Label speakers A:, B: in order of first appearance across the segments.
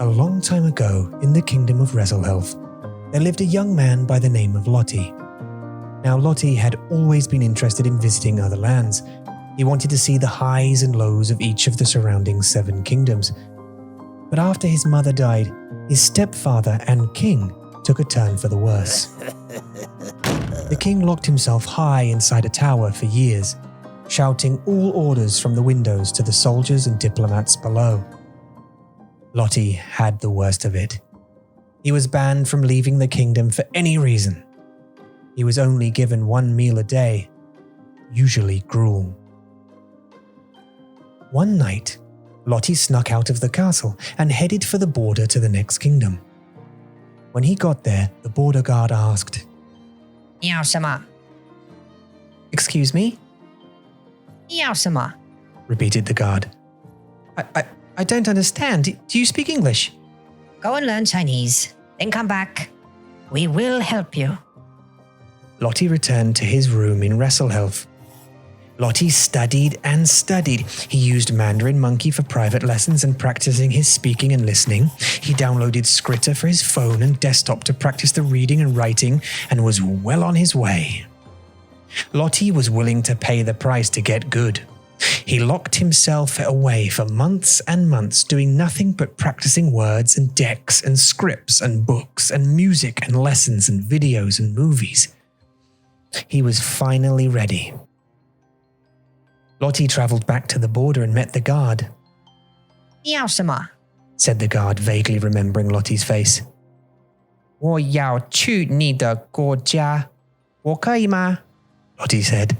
A: A long time ago, in the kingdom of Reselhelf, there lived a young man by the name of Lottie. Now, Lottie had always been interested in visiting other lands. He wanted to see the highs and lows of each of the surrounding 7 kingdoms. But after his mother died, his stepfather and king took a turn for the worse. The king locked himself high inside a tower for years, shouting all orders from the windows to the soldiers and diplomats below. Lottie had the worst of it. He was banned from leaving the kingdom for any reason. He was only given 1 meal a day, usually gruel. One night, Lottie snuck out of the castle and headed for the border to the next kingdom. When he got there, the border guard asked,
B: 你要什么?
A: "Excuse me?"
B: 你要什么?
A: repeated the guard. I don't understand. Do you speak English?
B: Go and learn Chinese, then come back. We will help you.
A: Lottie returned to his room in Reselhelf. Lottie studied and studied. He used Mandarin Monkey for private lessons and practicing his speaking and listening. He downloaded Skritter for his phone and desktop to practice the reading and writing and was well on his way. Lottie was willing to pay the price to get good. He locked himself away for months and months, doing nothing but practicing words and decks and scripts and books and music and lessons and videos and movies. He was finally ready. Lottie travelled back to the border and met the guard.
B: 你要什么?
A: said the guard, vaguely remembering Lottie's face.
B: 我要去你的国家，我可以吗?
A: Lottie said.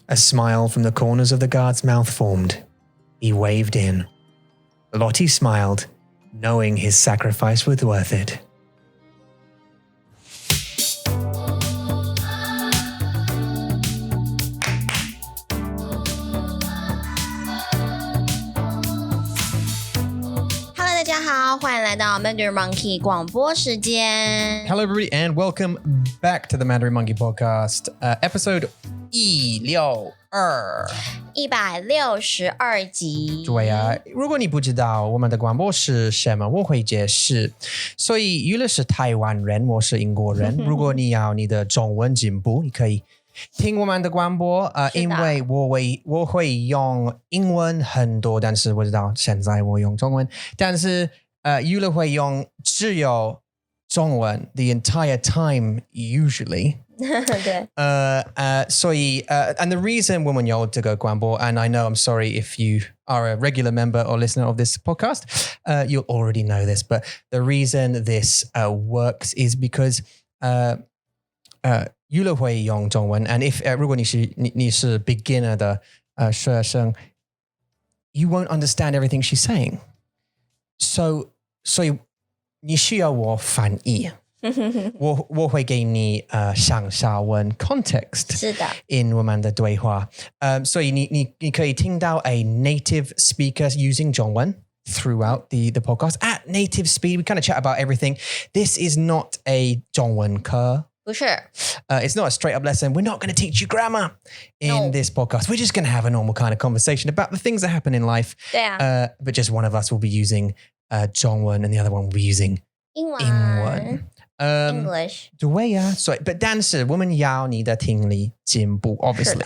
A: A smile from the corners of the guard's mouth formed. He waved in. Lottie smiled, knowing his sacrifice was worth it.
C: Hello， 大家好，欢迎来到 Mandarin Monkey 广播时间。
D: Hello, everybody, and welcome back to the Mandarin Monkey Podcast, episode 162.
C: 162集。
D: 对啊，如果你不知道我们的广播是什么，我会解释。所以Yulia是台湾人，我是英国人。如果你要你的中文进步，你可以听我们的广播。因为我会用英文很多，但是我知道现在我用中文，但是Yulia会用只有中文 the entire time usually.
C: 对。
D: 所以and the reason 我们有这个广播 and I know I'm sorry if you are a regular member or listener of this podcast, you'll already know this, but the reason this works is because Yulia 会用中文 and if 如果你是 beginner 的学生 you won't understand everything she's saying. So 你需要我翻译。我会给你上下文 context
C: 是的
D: in 我们的对话所以你可以听到 a native speaker using 中文 throughout the podcast at native speed. We kind of chat about everything. This is not a 中文课
C: 不是
D: it's not a straight up lesson. We're not going to teach you grammar in this podcast. We're just going to have a normal kind of conversation about the things that happen in life.
C: 对啊
D: But just one of us will be using 中文 and the other one will be using
C: 英文 English
D: 对呀，所以 but 但是我们要你的听力进步 obviously.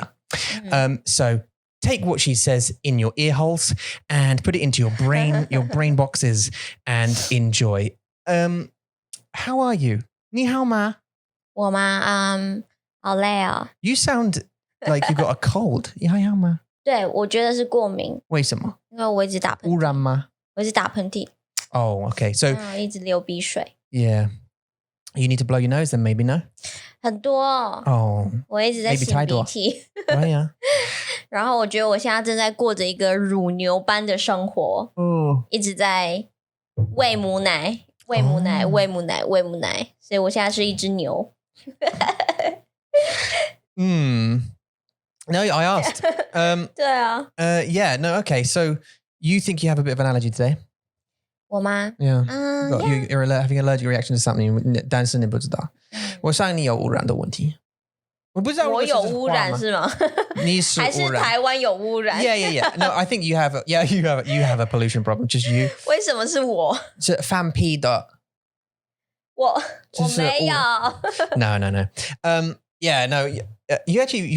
D: So take what she says in your ear holes and put it into your brain boxes and enjoy. How are you? 你好吗？
C: 我吗？好累哦。
D: You sound like you got a cold. 你还好吗？
C: 对，我觉得是过敏，
D: 为什么？
C: 因为我一直打喷嚏。
D: 污染吗？
C: 我一直打喷嚏。
D: Oh, okay. So
C: 一直流鼻水。
D: yeah. You need to blow your nose then maybe, no?
C: 很多。
D: Oh.
C: 我一直在
D: Maybe
C: 擤
D: 太多。
C: 鼻涕。
D: Oh, yeah.
C: 然后我觉得我现在正在过着一个乳牛般的生活，一直在喂母奶，喂母奶，喂母奶，喂母奶，所以我现在是一只牛。
D: No, I asked.
C: 对啊。
D: Yeah, no, okay. So you think you have a bit of an allergy today?
C: 我吗？
D: Yeah.
C: Yeah.
D: You're having an allergic reaction to something. 但是你不知道。我想你有污染的问题。我不知道
C: 我有污染是吗？
D: 你是污染。
C: 还是台湾有污染？
D: Yeah. No, I think you have a pollution problem. Just you.
C: 为什么是我？
D: 是放屁的。
C: 我
D: 就是
C: 没有。
D: No. Yeah, no. You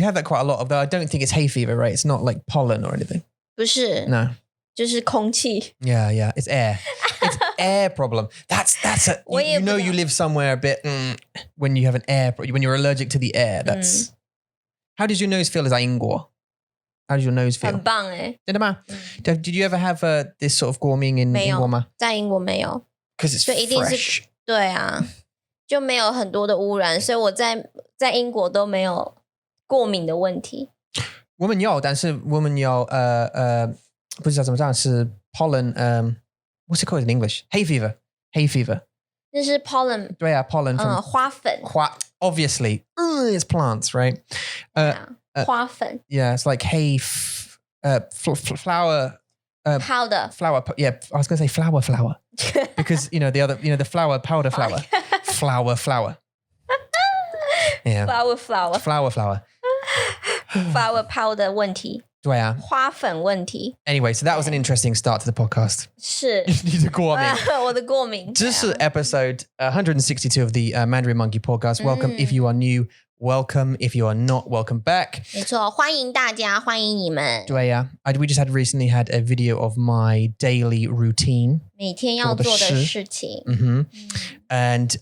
D: have that quite a lot, although I don't think it's hay fever, right? It's not like pollen or anything.
C: 不是
D: No.
C: 就是空气。
D: Yeah. It's air. It's air problem. That's a. You know you live somewhere a bit when you have an air when you're allergic to the air. That's. How does your nose feel? 在英国 How does your nose feel?
C: 很棒哎。
D: 真的吗？Did you ever have this sort of 过敏 in 英国吗？
C: 在英国没有。
D: Because it's
C: 就一定是
D: fresh.
C: 对啊，就没有很多的污染，所以我在英国都没有过敏的问题。
D: 我们有，但是我们有不知道怎么讲是 pollen what's it called in English? Hay fever.
C: 那是 pollen。
D: 对啊 pollen from
C: 花粉。
D: obviously it's plants, right?
C: 花粉。
D: Yeah, it's like hay flower
C: powder.
D: Flower, yeah, I was going to say flower because the flower powder flower. flower. Yeah.
C: flower flower powder 问题。
D: 对啊。
C: 花粉问题。
D: Anyway, so that was an interesting start to the podcast.
C: 是。
D: 你的过敏。
C: 我的过敏。
D: 这是 episode 162 of the Mandarin Monkey Podcast. Welcome if you are new. Welcome if you are not. Welcome back.
C: 没错，欢迎大家，欢迎你们。
D: 对啊。We just recently had a video of my daily routine.
C: 每天要做的事情。
D: And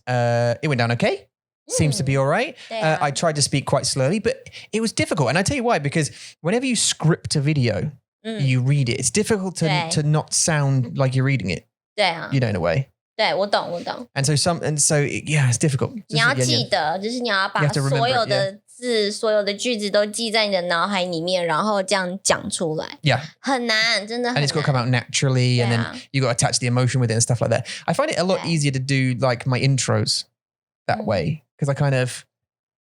D: it went down okay. Seems to be all right. I tried to speak quite slowly, but it was difficult. And I tell you why, because whenever you script a video, you read it. It's difficult to not sound like you're reading it.
C: 对啊。
D: You know, in a way.
C: 对，我懂。
D: And so yeah, it's difficult.
C: 你要记得，就是你要把所有的字、所有的句子都记在你的脑海里面，然后这样讲出来。
D: Yeah.
C: 很难，真的很难。
D: And it's got to come out naturally, and then you got to attach the emotion with it and stuff like that. I find it a lot easier to do like my intros that way. Because I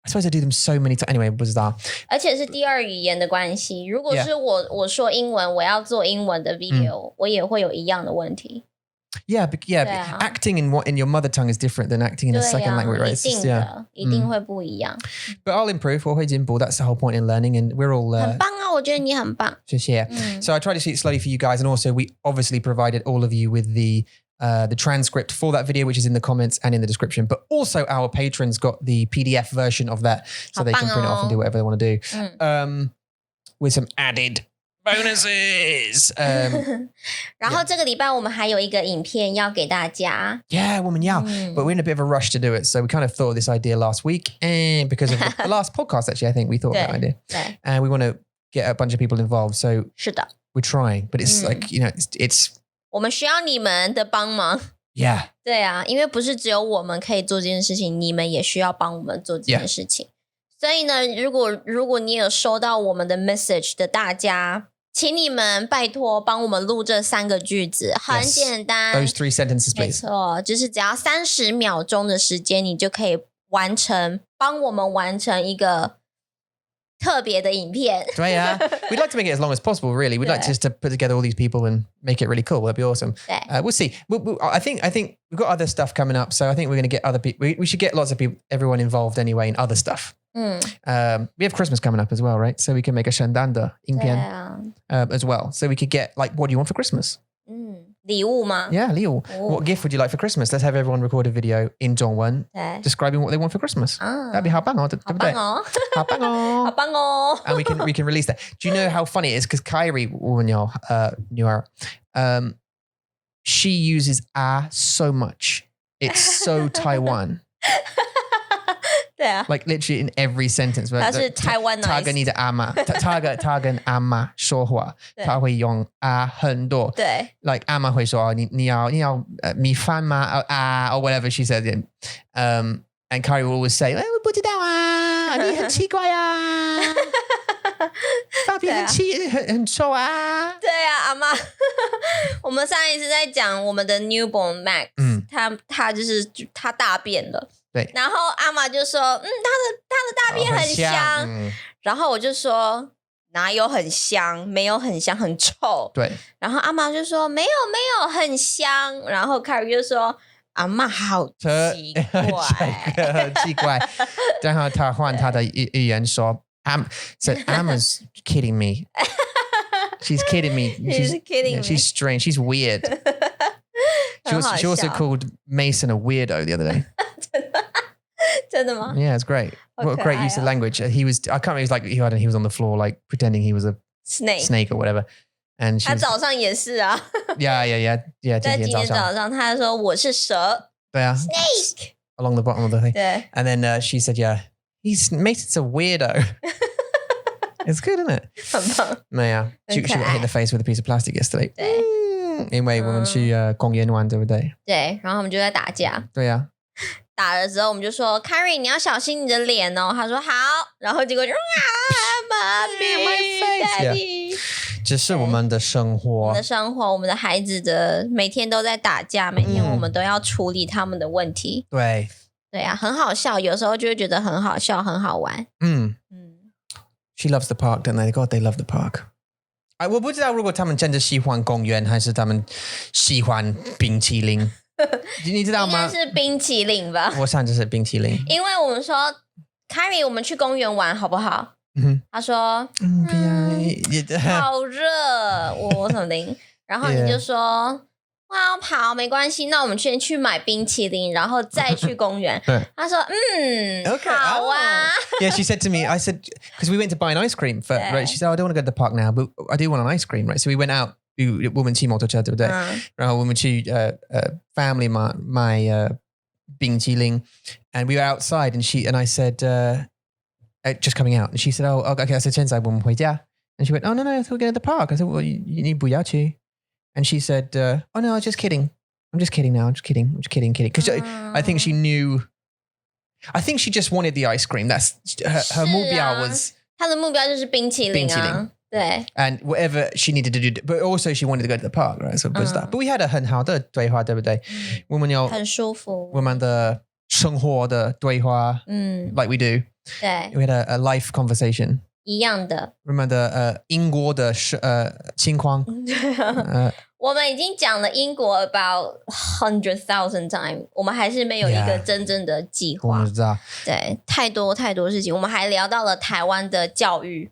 D: suppose I do them so many times. Anyway, 不知道。
C: 而且是第二语言的关系。如果是我说英文，我要做英文的 video，我也会有一样的问题。
D: Yeah. Acting in your mother tongue is different than acting in a second language, right?
C: 一定的，一定会不一样。
D: But I'll improve. 我会进步. That's the whole point in learning, and we're all.
C: 很棒啊！我觉得你很棒。
D: 谢谢。So I try to speak slowly for you guys, and also we obviously provided all of you with the transcript for that video, which is in the comments and in the description. But also our patrons got the PDF version of that, so they can print it off and do whatever they want to do. With some added bonuses.
C: 然后这个礼拜我们还有一个影片要给大家。
D: Yeah, woman, yeah. But we're in a bit of a rush to do it, so we kind of thought of this idea last week, and because of the last podcast, actually, I think we thought of that idea, and we want to get a bunch of people involved. So
C: 是的
D: we're trying, but it's like it's.
C: 我们需要你们的帮忙。
D: Yeah.
C: 对啊，因为不是只有我们可以做这件事情，你们也需要帮我们做这件事情。所以呢，如果你有收到我们的 message 的大家，请你们拜托帮我们录这3个句子，很简单。
D: Those 3 sentences, please.
C: 没错，就是只要30秒钟的时间，你就可以帮我们完成一个特别的影片。
D: 对啊 We'd like to make it as long as possible, really. We'd like just to put together all these people and make it really cool. That'd be awesome. We'll see. I think we've got other stuff coming up, so I think we're going to get other people. We should get lots of people, everyone involved anyway in other stuff. We have Christmas coming up as well, right? So we can make a 圣诞的影片 as well. So we could get like, what do you want for Christmas?
C: 礼物吗？
D: Yeah, 礼物. What gift would you like for Christmas? Let's have everyone record a video in 中文 describing what they want for Christmas. That'd be 好棒哦，对不对？好棒哦，
C: 好棒哦。
D: And we can release that. Do you know how funny it is? Because Kyrie, 我有女儿 she uses so much. It's so Taiwan.
C: 对啊
D: Like literally in every sentence.
C: 他是 Taiwanese.
D: 他跟你的阿嬷，他跟阿嬷说话，他会用很多。
C: 对
D: Like 阿嬷会说你要米饭吗or whatever she says. And Kyrie will always say 我不知道啊，你很奇怪啊，发皮很臭啊。
C: 对啊，阿嬷，我们上一次在讲我们的 newborn Max，他就是他大便了。
D: 对，
C: 然后阿嬷就说，他的大便很香，然后我就说哪有很香，没有很香，很臭。
D: 对，
C: 然后阿嬷就说没有很香，然后凯瑞就说阿嬷好奇怪，
D: 很奇怪。然后他换他的语言说 Emma's kidding me. She's kidding me.
C: She's kidding me.
D: She's strange. She's weird. She also called Mason a weirdo the other day.
C: 真的吗？
D: Yeah, it's great. What a great use of language. I can't remember, he was on the floor like pretending he was a snake or whatever. And
C: 他早上也是啊。
D: Yeah.
C: 在今天早上他说我是蛇。
D: 对啊。
C: Snake.
D: Along the bottom of the thing.
C: 对。
D: And then she said, yeah, Mason's a weirdo. It's good, isn't it?
C: 很棒。
D: 没有 she got hit in the face with a piece of plastic yesterday.
C: 对。
D: 因为我们去公园玩，对不对？
C: 对，然后我们就在打架。
D: 对啊。
C: 打了之后我们就说 Carrie 你要小心你的脸哦。他说好，然后结果就妈咪 Daddy。
D: 这是我们的生活。
C: 我们的生活，我们的孩子的每天都在打架，每天我们都要处理他们的问题。
D: 对。
C: 对啊，很好笑，有时候就会觉得很好笑，很好玩。
D: She loves the park, don't they? God, they love the park. 我不知道如果他们真的喜欢公园，还是他们喜欢冰淇淋。你知道吗？
C: 应该是冰淇淋吧。
D: 我想就是冰淇淋。
C: 因为我们说 Carrie 我们去公园玩好不好？他说
D: 不要，
C: 好热，我什么的。然后你就说哇好没关系，那我们先去买冰淇淋，然后再去公园。他说
D: okay,
C: 好啊。
D: Yeah, she said to me, I said, because we went to buy an ice cream for, right? She said, I don't want to go to the park now, but I do want an ice cream, right? So we went out. 我们骑摩托车对不对？然后我们去family 买冰淇淋 and we were outside and I said just coming out and she said oh okay I said 现在我们回家 and she went oh no we're going to the park. I said well you 不要去 and she said oh no I'm just kidding now I'm just kidding because I think she knew I think she just wanted the ice cream. That's her 目标 was
C: 她的目标就是冰淇淋啊。对
D: and whatever she needed to do, but also she wanted to go to the park, right? So but we had a 很好的对话，对不对？我们有
C: 很舒服，
D: 我们的生活的对话，like we do.
C: 对
D: We had a life conversation.
C: 一样的。
D: 我们的英国的情况，
C: 我们已经讲了英国 about 100,000 times， 我们还是没有一个真正的计划。
D: 我们知道，
C: 对，太多事情。我们还聊到了台湾的教育。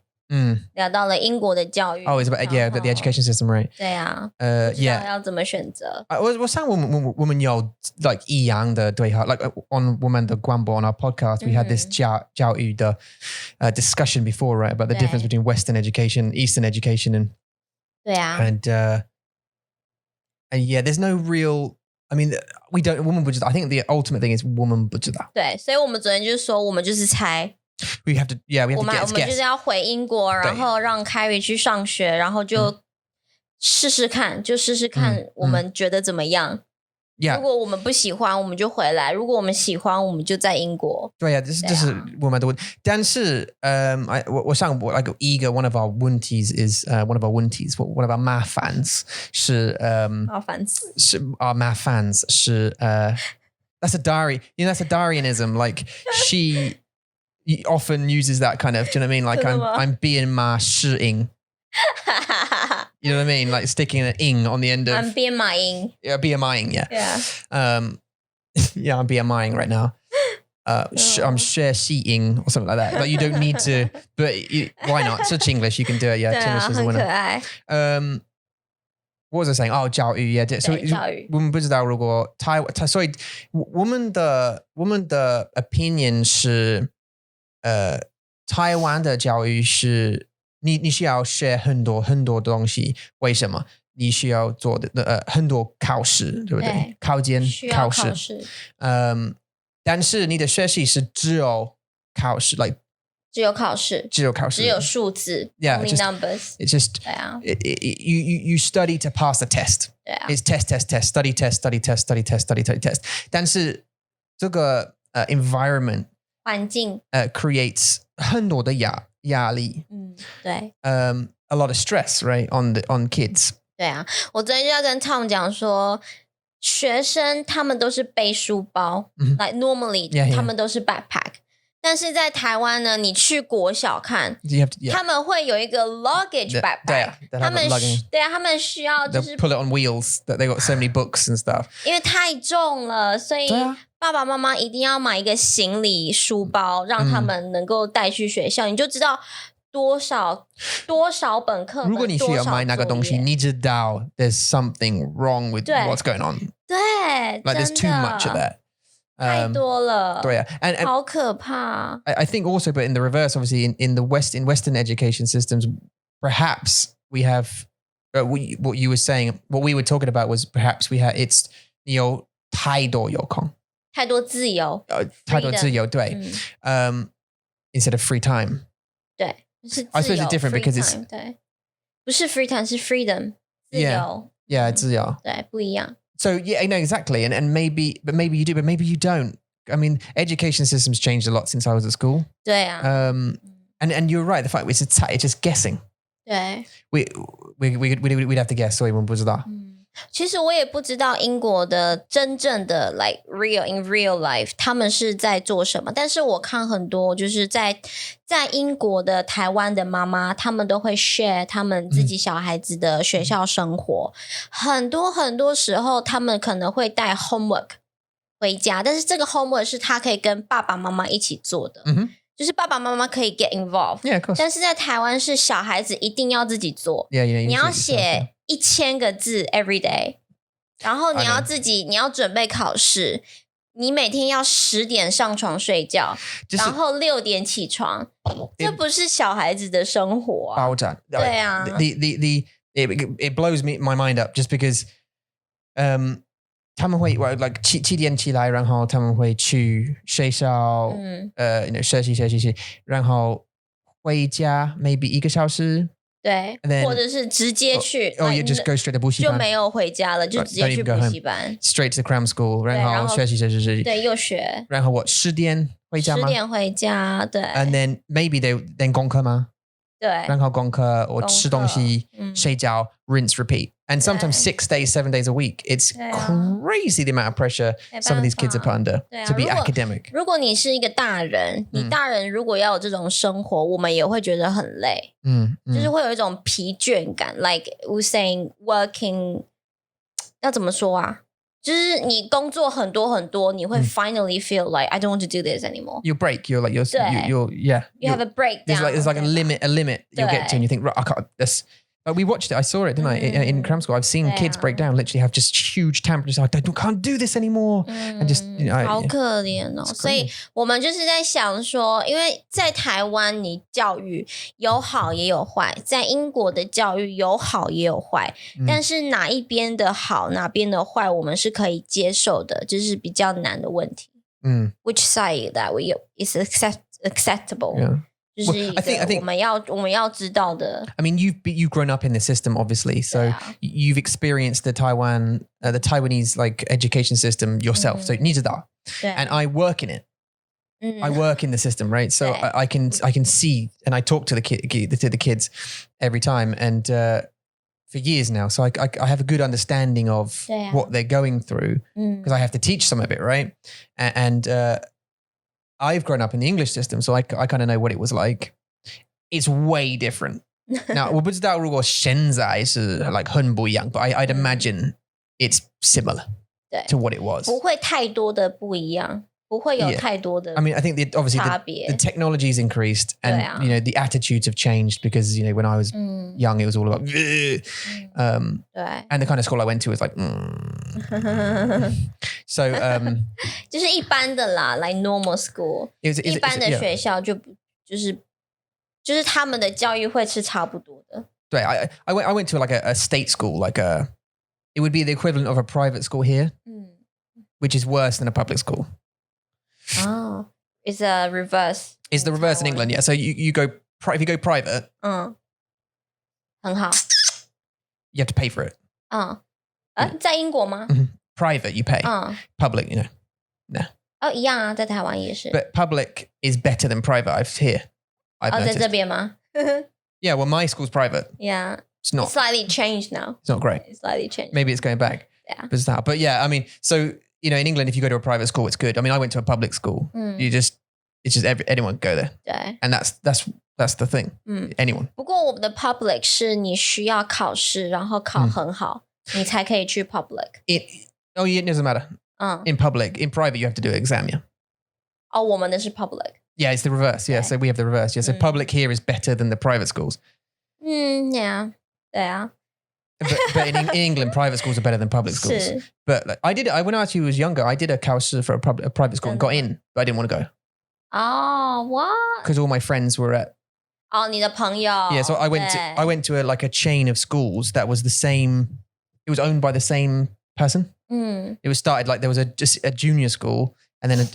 C: 聊到了英国的教育。
D: Oh, it's about the education system, right?
C: 对啊。
D: yeah.
C: 要怎么选择？
D: 我想我们有 like 一样的对话 like on 我们的广播 on our podcast we had this 教育的discussion before, right? About the difference between Western education, Eastern education, and
C: 对啊。
D: and yeah, there's no real. I mean, we don't. 我们不知道 I think the ultimate thing is 我们不知道。
C: 对，所以我们昨天就说，我们就是猜。
D: We have to, yeah, we have to guess.
C: 我们就是要回英国，然后让 Carrie 去上学，然后就试试看，我们觉得怎么样。如果我们不喜欢，我们就回来；如果我们喜欢，我们就在英国。
D: 对呀，这是我们的问题。但是，我想like 一个 one of our 问题 is one of our 问题 one of our 麻烦是
C: 麻烦词
D: 是 our 麻烦是that's a Dari, that's a Darianism. Like she often uses that kind of, do you know what I mean? Like I'm being my 适应. You know what I mean? Like sticking an ing on the end of.
C: I'm BMIing.
D: Yeah, BMIing. Yeah. Yeah, I'm BMIing right now. I'm share seating or something like that. Like you don't need to, but why not? It's Chinglish. You can do it. Yeah, Chinglish is the winner.
C: 很可爱。
D: What was I saying? Oh, 教育 yeah. So 我们不知道如果所以我们的 opinion 是台湾的教育是你需要学很多东西，为什么？你需要做的很多考试，对不对？考试。但是你的学习是只有考试 like
C: 只有考试，只有数字
D: yeah,
C: only numbers.
D: It's just you study to pass the test. It's test, study test. 但是这个environment
C: 环境
D: creates 很多的压力。
C: 对。
D: A lot of stress, right, on kids.
C: 对啊，我昨天就要跟 Tong 讲说，学生他们都是背书包，like normally 他们都是 backpack。但是在台湾呢，你去国小看，
D: You have to, yeah.
C: 他们会有一个 luggage backpack， 他们需要就是
D: They'll pull it on wheels that they got so many books and stuff.
C: 因为太重了，所以爸爸妈妈一定要买一个行李书包，让他们能够带去学校。你就知道多少本课本，
D: 如果你需要买那个东西，你知道 there's something wrong with what's going on.
C: 对
D: Like there's too much of that.
C: 太多了，
D: 对啊 and
C: 好可怕。
D: I think also, but in the reverse, obviously, in Western education systems, perhaps we have what you were saying, what we were talking about was perhaps we have it's 你有太多有空，
C: 太多自由，
D: 太多自由，对，instead of free time.
C: 对，是自由
D: I suppose it's different because it's
C: 对，不是 free time 是 freedom 自由
D: yeah 自由，
C: 对，不一样。
D: So yeah, no, exactly, and maybe you do, but maybe you don't. I mean, education systems changed a lot since I was at school.
C: 对啊，
D: and you're right. The fact it's just guessing.
C: 对，
D: We'd have to guess, 所以我们不知道。
C: 其实我也不知道英国的真正的 like in real life 他们是在做什么，但是我看很多就是在英国的台湾的妈妈，他们都会 share 他们自己小孩子的学校生活，很多时候他们可能会带 homework 回家，但是这个 homework 是他可以跟爸爸妈妈一起做的，就是爸爸妈妈可以 get involved，
D: Yeah, of course.
C: 但是在台湾是小孩子一定要自己做，
D: Yeah, you
C: 你要写1000个字 every day， 然后你要准备考试，你每天要10点上床睡觉，然后6点起床，这不是小孩子的生活啊！
D: 爆炸，
C: 对啊
D: it blows my mind up just because 他们会 like 7点起来，然后他们会去学校学习，然后回家 maybe 1个小时，
C: 对，或者是直接去
D: you just go straight to 补习班，
C: 就没有回家了，就直接去补习班
D: straight to the cram school， 然后学习，
C: 对，又学，
D: 然后我10点回家吗？
C: 10点回家，对
D: and then maybe then 功课吗？
C: 对，
D: 然后功课我吃东西睡觉 rinse repeat and sometimes 6 days 7 days a week. It's crazy the amount of pressure some of these kids are put under to be academic.
C: 如果你是一个大人，你大人如果要有这种生活，我们也会觉得很累，就是会有一种疲倦感 like we saying working 要怎么说啊，就是你工作很多，你会 finally feel like I don't want to do this anymore.
D: You break. You're like you're
C: you have a breakdown.
D: There's like a limit you'll get to, and you think, right, I can't this. We watched it. I saw it, didn't I? In cram school, I've seen kids break down. Literally, have just huge temperatures. I can't do this anymore. And just
C: 好可怜哦。所以我们就是在想说，因为在台湾你教育有好也有坏，在英国的教育有好也有坏，但是哪一边的好，哪边的坏，我们是可以接受的，就是比较难的问题。Which side that is acceptable？
D: Yeah.
C: 就是一个我们要知道的。
D: I mean, you've grown up in the system, obviously, so you've experienced the Taiwanese like education system yourself. So 你知道 and I work in it. I work in the system, right? So I can see, and I talk to the kids every time, and for years now. So I have a good understanding of what they're going through because I have to teach some of it, right? And I've grown up in the English system, so I kind of know what it was like. It's way different. Now, 我不知道如果现在是 like 很不一样, but I'd imagine it's similar to what it was.
C: 不会太多的不一样，不会有太多的
D: I mean, I think obviously the technology's increased and you know the attitudes have changed because you know when I was young, it was all about and the kind of school I went to was like so
C: 就是一般的啦 like normal school 一般的学校就是他们的教育会是差不多的。
D: 对 I went to like a state school, like it would be the equivalent of a private school here, which is worse than a public school.
C: Oh, it's a reverse.
D: It's the reverse in England, yeah. So you go if you go private,
C: 很好
D: you have to pay for it.
C: 在英国吗？
D: Private you pay. Public, you know, no.
C: 一样啊，在台湾也是。
D: But public is better than private. I've noticed.
C: 在这边吗？
D: Yeah, well, my school's private.
C: Yeah,
D: it's not.
C: It's slightly changed now.
D: It's not great.
C: It's slightly changed.
D: Maybe it's going back.
C: Yeah.
D: But yeah, I mean, so you know, in England, if you go to a private school, it's good. I mean, I went to a public school. You just it's just anyone can go there.
C: 对，
D: And that's the thing. Anyone.
C: 不过我们的 public 是你需要考试，然后考很好，你才可以去 public。It
D: doesn't matter. In public, in private, you have to do an exam, yeah.
C: 哦，我们的是 public。
D: Yeah, it's the reverse. Yeah, so we have the reverse. Yeah, so public here is better than the private schools.
C: Yeah. 对啊。
D: But in England, private schools are better than public schools.
C: 是
D: But like, when I actually was younger, I did a 考试 for a private school and got in, but I didn't want to go
C: 哦，what？
D: because all my friends were at.
C: 哦，你的朋友。
D: Yeah, so I went to a chain of schools that was the same. It was owned by the same person. It was started like there was just a junior school and then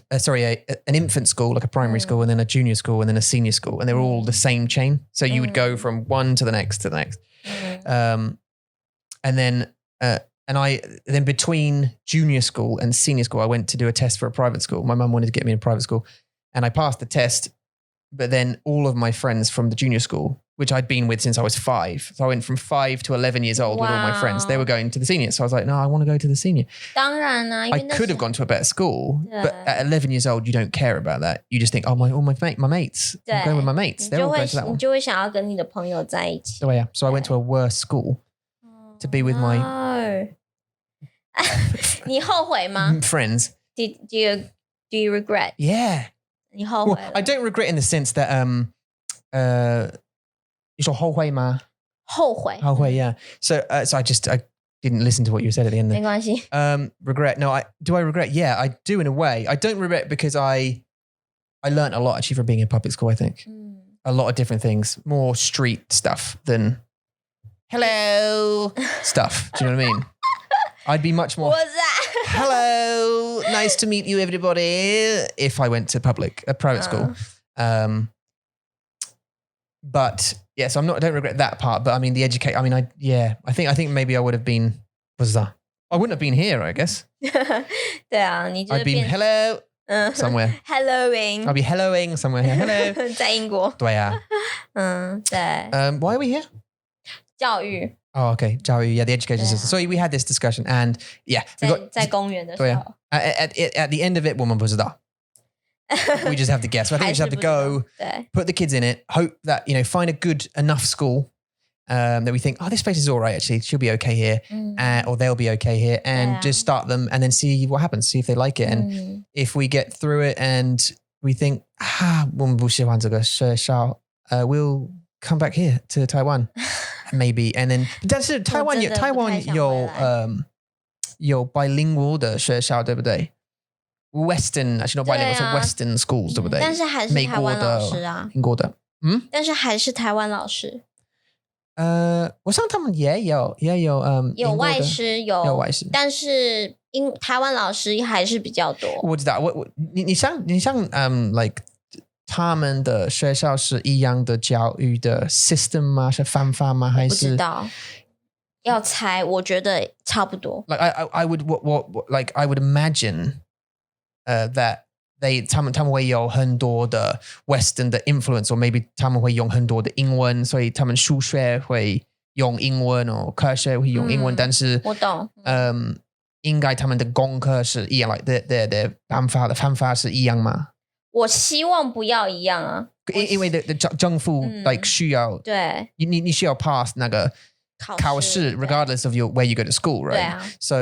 D: an infant school, like a primary school, and then a junior school and then a senior school, and they were all the same chain. So you would go from one to the next to the next. And then between junior school and senior school, I went to do a test for a private school. My mum wanted to get me in a private school, and I passed the test. But then all of my friends from the junior school, which I'd been with since I was 5, so I went from 5 to 11 years old with all my friends. They were going to the senior, so I was like, no, I want to go to the senior.
C: 当然啦，因为
D: I
C: 那
D: could
C: 是
D: have gone to a better school, but at 11 years old, you don't care about that. You just think, oh, my mates. I'm going with my mates.
C: 你
D: They're
C: 就
D: all
C: 会
D: going to that
C: 你
D: one.
C: 就会想要跟你的朋友在一起。
D: So yeah, so I went to a worse school to be with my
C: 哦你后悔吗
D: friends.
C: do you regret？
D: Yeah.
C: 你后悔
D: Well,
C: 了
D: I don't regret in the sense that you saw 后悔吗？
C: 后悔
D: 后悔, yeah. So I didn't listen to what you said at the end
C: 没
D: there.
C: 关系。
D: Regret. No, do I regret? Yeah, I do in a way. I don't regret because I learned a lot actually from being in public school, I think. A lot of different things, more street stuff than hello stuff. Do you know what I mean? I'd be much more
C: What's that?
D: hello, nice to meet you, everybody. If I went to a private school. But yeah, so I don't regret that part. But I mean, I think maybe I would have been. What's that? I wouldn't have been here, I guess.
C: 对啊，你就是
D: I'd been
C: 变
D: hello somewhere.
C: helloing
D: I'll be helloing somewhere here. Hello.
C: 在英国。
D: 对啊。
C: 对
D: Why are we here?
C: 教育
D: Oh, okay. 教育, yeah, the education system. So we had this discussion, and yeah, we got
C: 在公园的时
D: 对
C: 候
D: 啊 at the end of it, 我们不知道. We just have to guess. So I think we just have to go,
C: 对
D: put the kids in it, hope that, find a good enough school that we think, oh, this place is all right, actually. She'll be okay here. Or they'll be okay here. And
C: Yeah.
D: just start them and then see what happens, see if they like it. And if we get through it and we think, 我们不喜欢这个学校, we'll come back here to Taiwan. Maybe. And then, 但是台湾有 bilingual 的学校，对不对？Western, actually not bilingual, 是 Western schools, 对不对？
C: 但是还是台湾老师啊，
D: 英国的，
C: 但是还是台湾老师，
D: 我想他们也有
C: 有外师
D: 有外师，
C: 但是台湾老师还是比较多。
D: 我知道，你像like 他们的学校是一样的教育的 system 吗？是方法吗？还是
C: 不知道？要猜，我觉得差不多。
D: Like I would imagine that 他们会有很多的 Western 的 influence, or maybe 他们会用很多的英文，所以他们数学会用英文，或科学会用英文，但是
C: 我懂，
D: 应该他们的功课是一样 ，like the 方法是一样吗？
C: 我希望不要一样啊，
D: 因为的政府 like 需要
C: 对
D: 你需要 pass 那个考试 regardless of where you go to school,
C: 对
D: right?
C: 啊，
D: So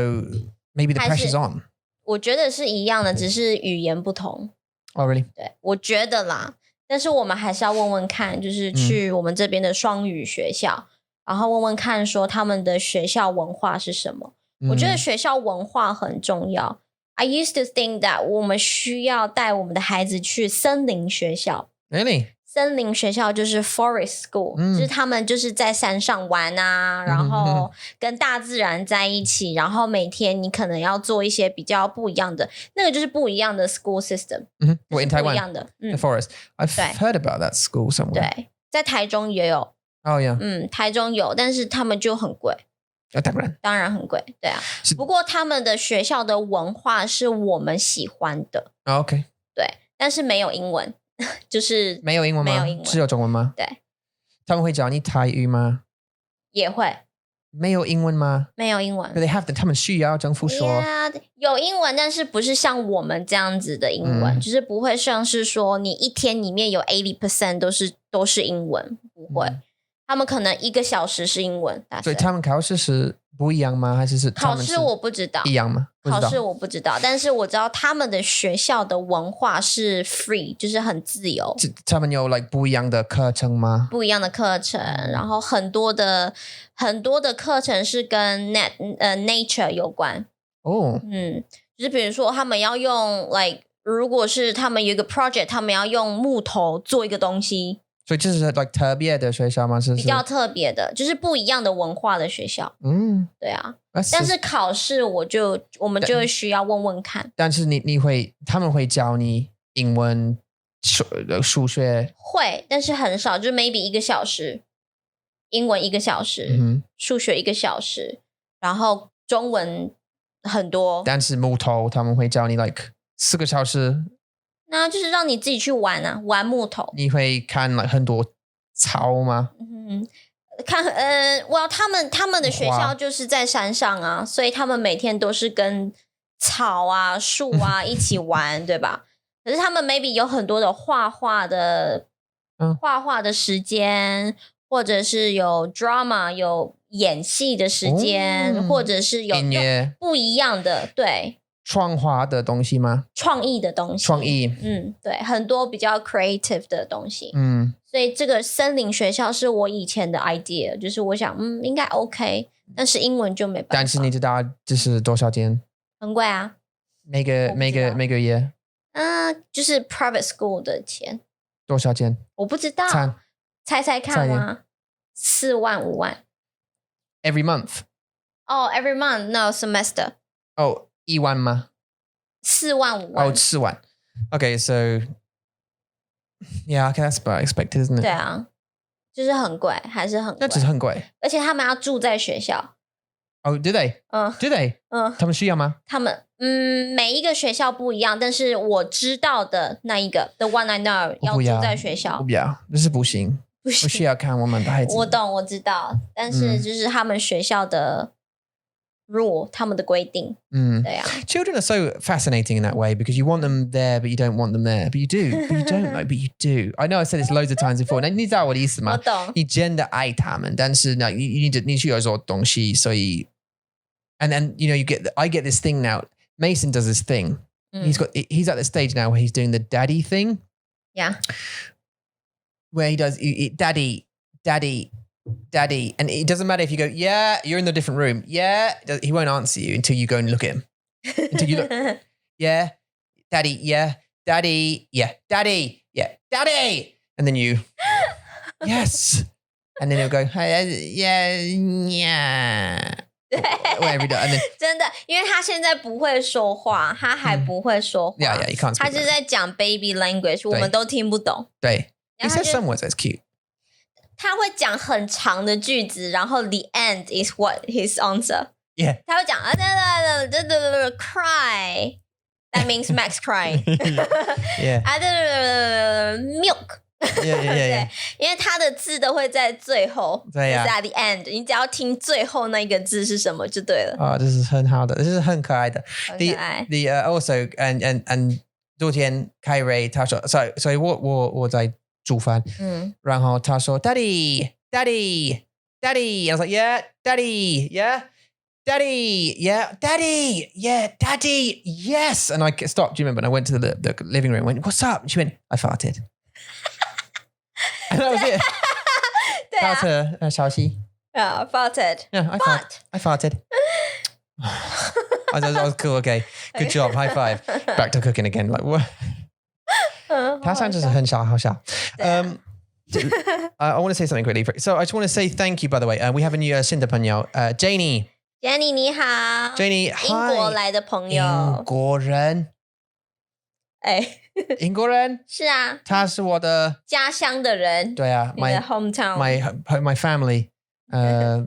D: maybe the pressure's on.
C: 我觉得是一样的，只是语言不同。
D: Oh, really?
C: 对，我觉得啦，但是我们还是要问问看，就是去我们这边的双语学校，然后问问看说他们的学校文化是什么。我觉得学校文化很重要。I used to think that 我们需要带我们的孩子去森林学校。
D: Really?
C: 森林学校就是 forest school，就是他们就是在山上玩啊，然后跟大自然在一起，然后每天你可能要做一些比较不一样的，那个就是不一样的 school system。What,
D: in
C: 不一
D: Taiwan?
C: 样的，
D: The forest. I've
C: 对
D: heard about that school somewhere.
C: 对，在台中也有，
D: Oh, yeah.
C: 台中有，但是他们就很贵，当然很贵，对啊。不过他们的学校的文化是我们喜欢的，
D: Oh, okay.
C: 对，但是没有英文，就是
D: 没有英文吗？
C: 没有英文，
D: 只有中文吗？
C: 对，
D: 他们会教你台语吗？
C: 也会，
D: 没有英文吗？
C: 没有英文。
D: But they have 他们需要政府说
C: Yeah, 有英文，但是不是像我们这样子的英文，就是不会像是说你一天里面有 80% 都是英文，不会。他们可能1个小时是英文，
D: 所以他们考试是不一样吗？还是
C: 考试我不知道
D: 一样吗？
C: 考试我不知道，但是我知道他们的学校的文化是 free， 就是很自由。
D: 他们有 like 不一样的课程吗？
C: 不一样的课程，然后很多的课程是跟 nature 有关。
D: 哦，
C: 就是比如说他们要用 like 如果是他们有一个 project， 他们要用木头做一个东西。
D: 所以这是 like 特别的学校吗？是
C: 比较特别的，就是不一样的文化的学校。对啊。但是考试我们就需要问问看。
D: 但是他们会教你英文、数学？
C: 会，但是很少，就 maybe 1个小时，英文1个小时，数学1个小时，然后中文很多。
D: 但是木头他们会教你 like 4个小时。
C: 那就是让你自己去玩啊，玩木头。
D: 你会看很多草吗？
C: 看他们的学校就是在山上啊，所以他们每天都是跟草啊、树啊一起玩，对吧？可是他们 maybe 有很多的画画的时间，或者是有 drama 有演戏的时间，或者是有不一样的对。
D: 创化的东西吗？
C: 创意的东西。对，很多比较 creative 的东西。所以这个森林学校是我以前的 idea， 就是我想应该 OK， 但是英文就没办法。
D: 但是你知道这是多少钱？
C: 很贵啊。每
D: 个月？
C: 就是 private school 的钱。
D: 多少钱？
C: 我不知道。猜看吗？4万5万。
D: Every month?
C: Every month, no semester.
D: 1万吗
C: ？4万5万。
D: 4万。Okay, so yeah, okay, that's about expected, isn't it?
C: 对啊，就是很贵，还是很贵。
D: 那只是很贵。
C: 而且他们要住在学校。
D: do they? Do they? 他们需要吗？
C: 他们每一个学校不一样，但是我知道的那一个 the one I know 要住在学校。
D: 不要，这是不行。我需要看我们的孩子。
C: 我懂，我知道，但是就是他们学校的rule，他们的规定。对啊。
D: Children are so fascinating in that way because you want them there, but you don't want them there. But you do. But you don't like, but you do. I know I said this loads of times before. 你知道我的意思吗？
C: 我懂。
D: 你真的爱他们，但是呢，你需要做东西，所以 and then I get this thing now. Mason does this thing. He's at the stage now where he's doing the daddy thing.
C: Yeah.
D: Where he does daddy. And it doesn't matter if you go, yeah, you're in the different room. Yeah, he won't answer you until you go and look at him. Until you look, yeah, daddy, yeah, daddy, yeah, daddy, yeah, daddy. And then you, yes. And then he'll go, yeah. Whatever he does. And then,
C: 真的，因为他现在不会说话，他还不会说话。
D: Yeah, you can't speak.
C: 他是在讲 baby language， 我们都听不懂。
D: 对。He says some words that's cute.
C: 他会讲很长的句子，然后 the end is what his answer.
D: Yeah.
C: 他会讲cry. That means Max crying.
D: Yeah.
C: Milk.
D: Yeah.
C: 因为他的字都会在最后。
D: 对呀。
C: At the end， 你只要听最后那个字是什么就对了。
D: 这是很好的，这是很可爱的。
C: 很可爱。
D: Also and 昨天凯瑞他说，所以我在煮饭，然后他说 Daddy, and I was like yeah, Daddy, yeah, Daddy, yeah, Daddy, yeah, Daddy, yes. And I stopped, do you remember? And I went to the living room and went, what's up? And she went, I farted. And that was it.
C: 对啊。
D: 消息。
C: farted.
D: Yeah, I farted. I was cool, okay. Good job, high five. Back to cooking again. Like what? 他算是很好笑。I want to say something quickly. So I just want to say thank you, by the way. We have a new 新的朋友 Janie.
C: Jenny 你好。
D: Janie,
C: 英国来的朋友。
D: 英国人。英国人。
C: 是啊。
D: 他是我的
C: 家乡的人。
D: 对啊。
C: 你的 hometown.
D: My family. I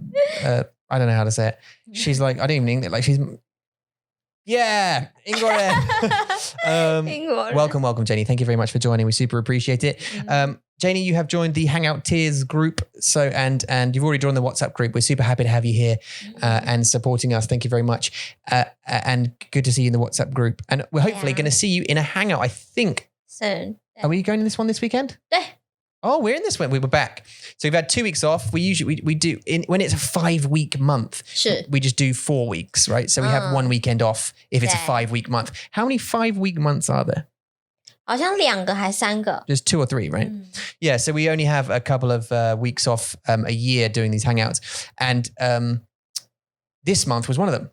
D: don't know how to say it. She's like, I don't even think that, like Yeah, 英国人。
C: 英国人
D: welcome, Jenny. Thank you very much for joining. We super appreciate it. Janie, you have joined the Hangout Tears group. So, and you've already joined the WhatsApp group. We're super happy to have you here and supporting us. Thank you very much. And good to see you in the WhatsApp group. And we're hopefully going to see you in a Hangout, I think.
C: soon.
D: Are we going in this one this weekend?
C: 对
D: Oh, we're in this one. We were back. So we've had 2 weeks off. We do when it's a 5-week month,
C: 是
D: we just do 4 weeks, right? So we have 1 weekend off if it's a
C: Yeah.
D: 5-week month. How many 5-week months are there?
C: 好像2个还3个
D: Just 2 or 3, right? Yeah. So we only have a couple of weeks off a year doing these hangouts, and this month was one of them.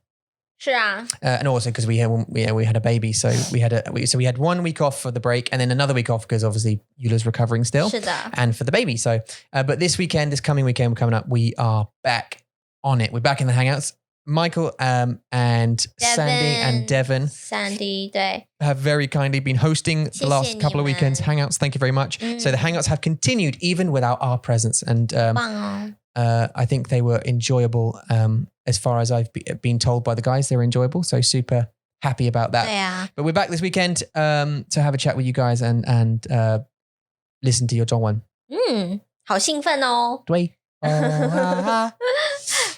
C: 是啊
D: And also because we had a baby, so we had 1 week off for the break, and then another week off because obviously Eula's recovering still,
C: 是的
D: and for the baby. So, but this coming weekend, we're coming up. We are back on it. We're back in the hangouts. Michael and Sandy and Devon
C: Sandy 对
D: have very kindly been hosting the
C: 谢谢
D: last couple of
C: 你们
D: weekends hangouts. Thank you very much. So the hangouts have continued even without our presence, and
C: 棒哦
D: I think they were enjoyable. As far as I've been told by the guys, they were enjoyable. So super happy about that.
C: 对啊
D: But we're back this weekend to have a chat with you guys and listen to your 中文。
C: 好兴奋哦
D: 对。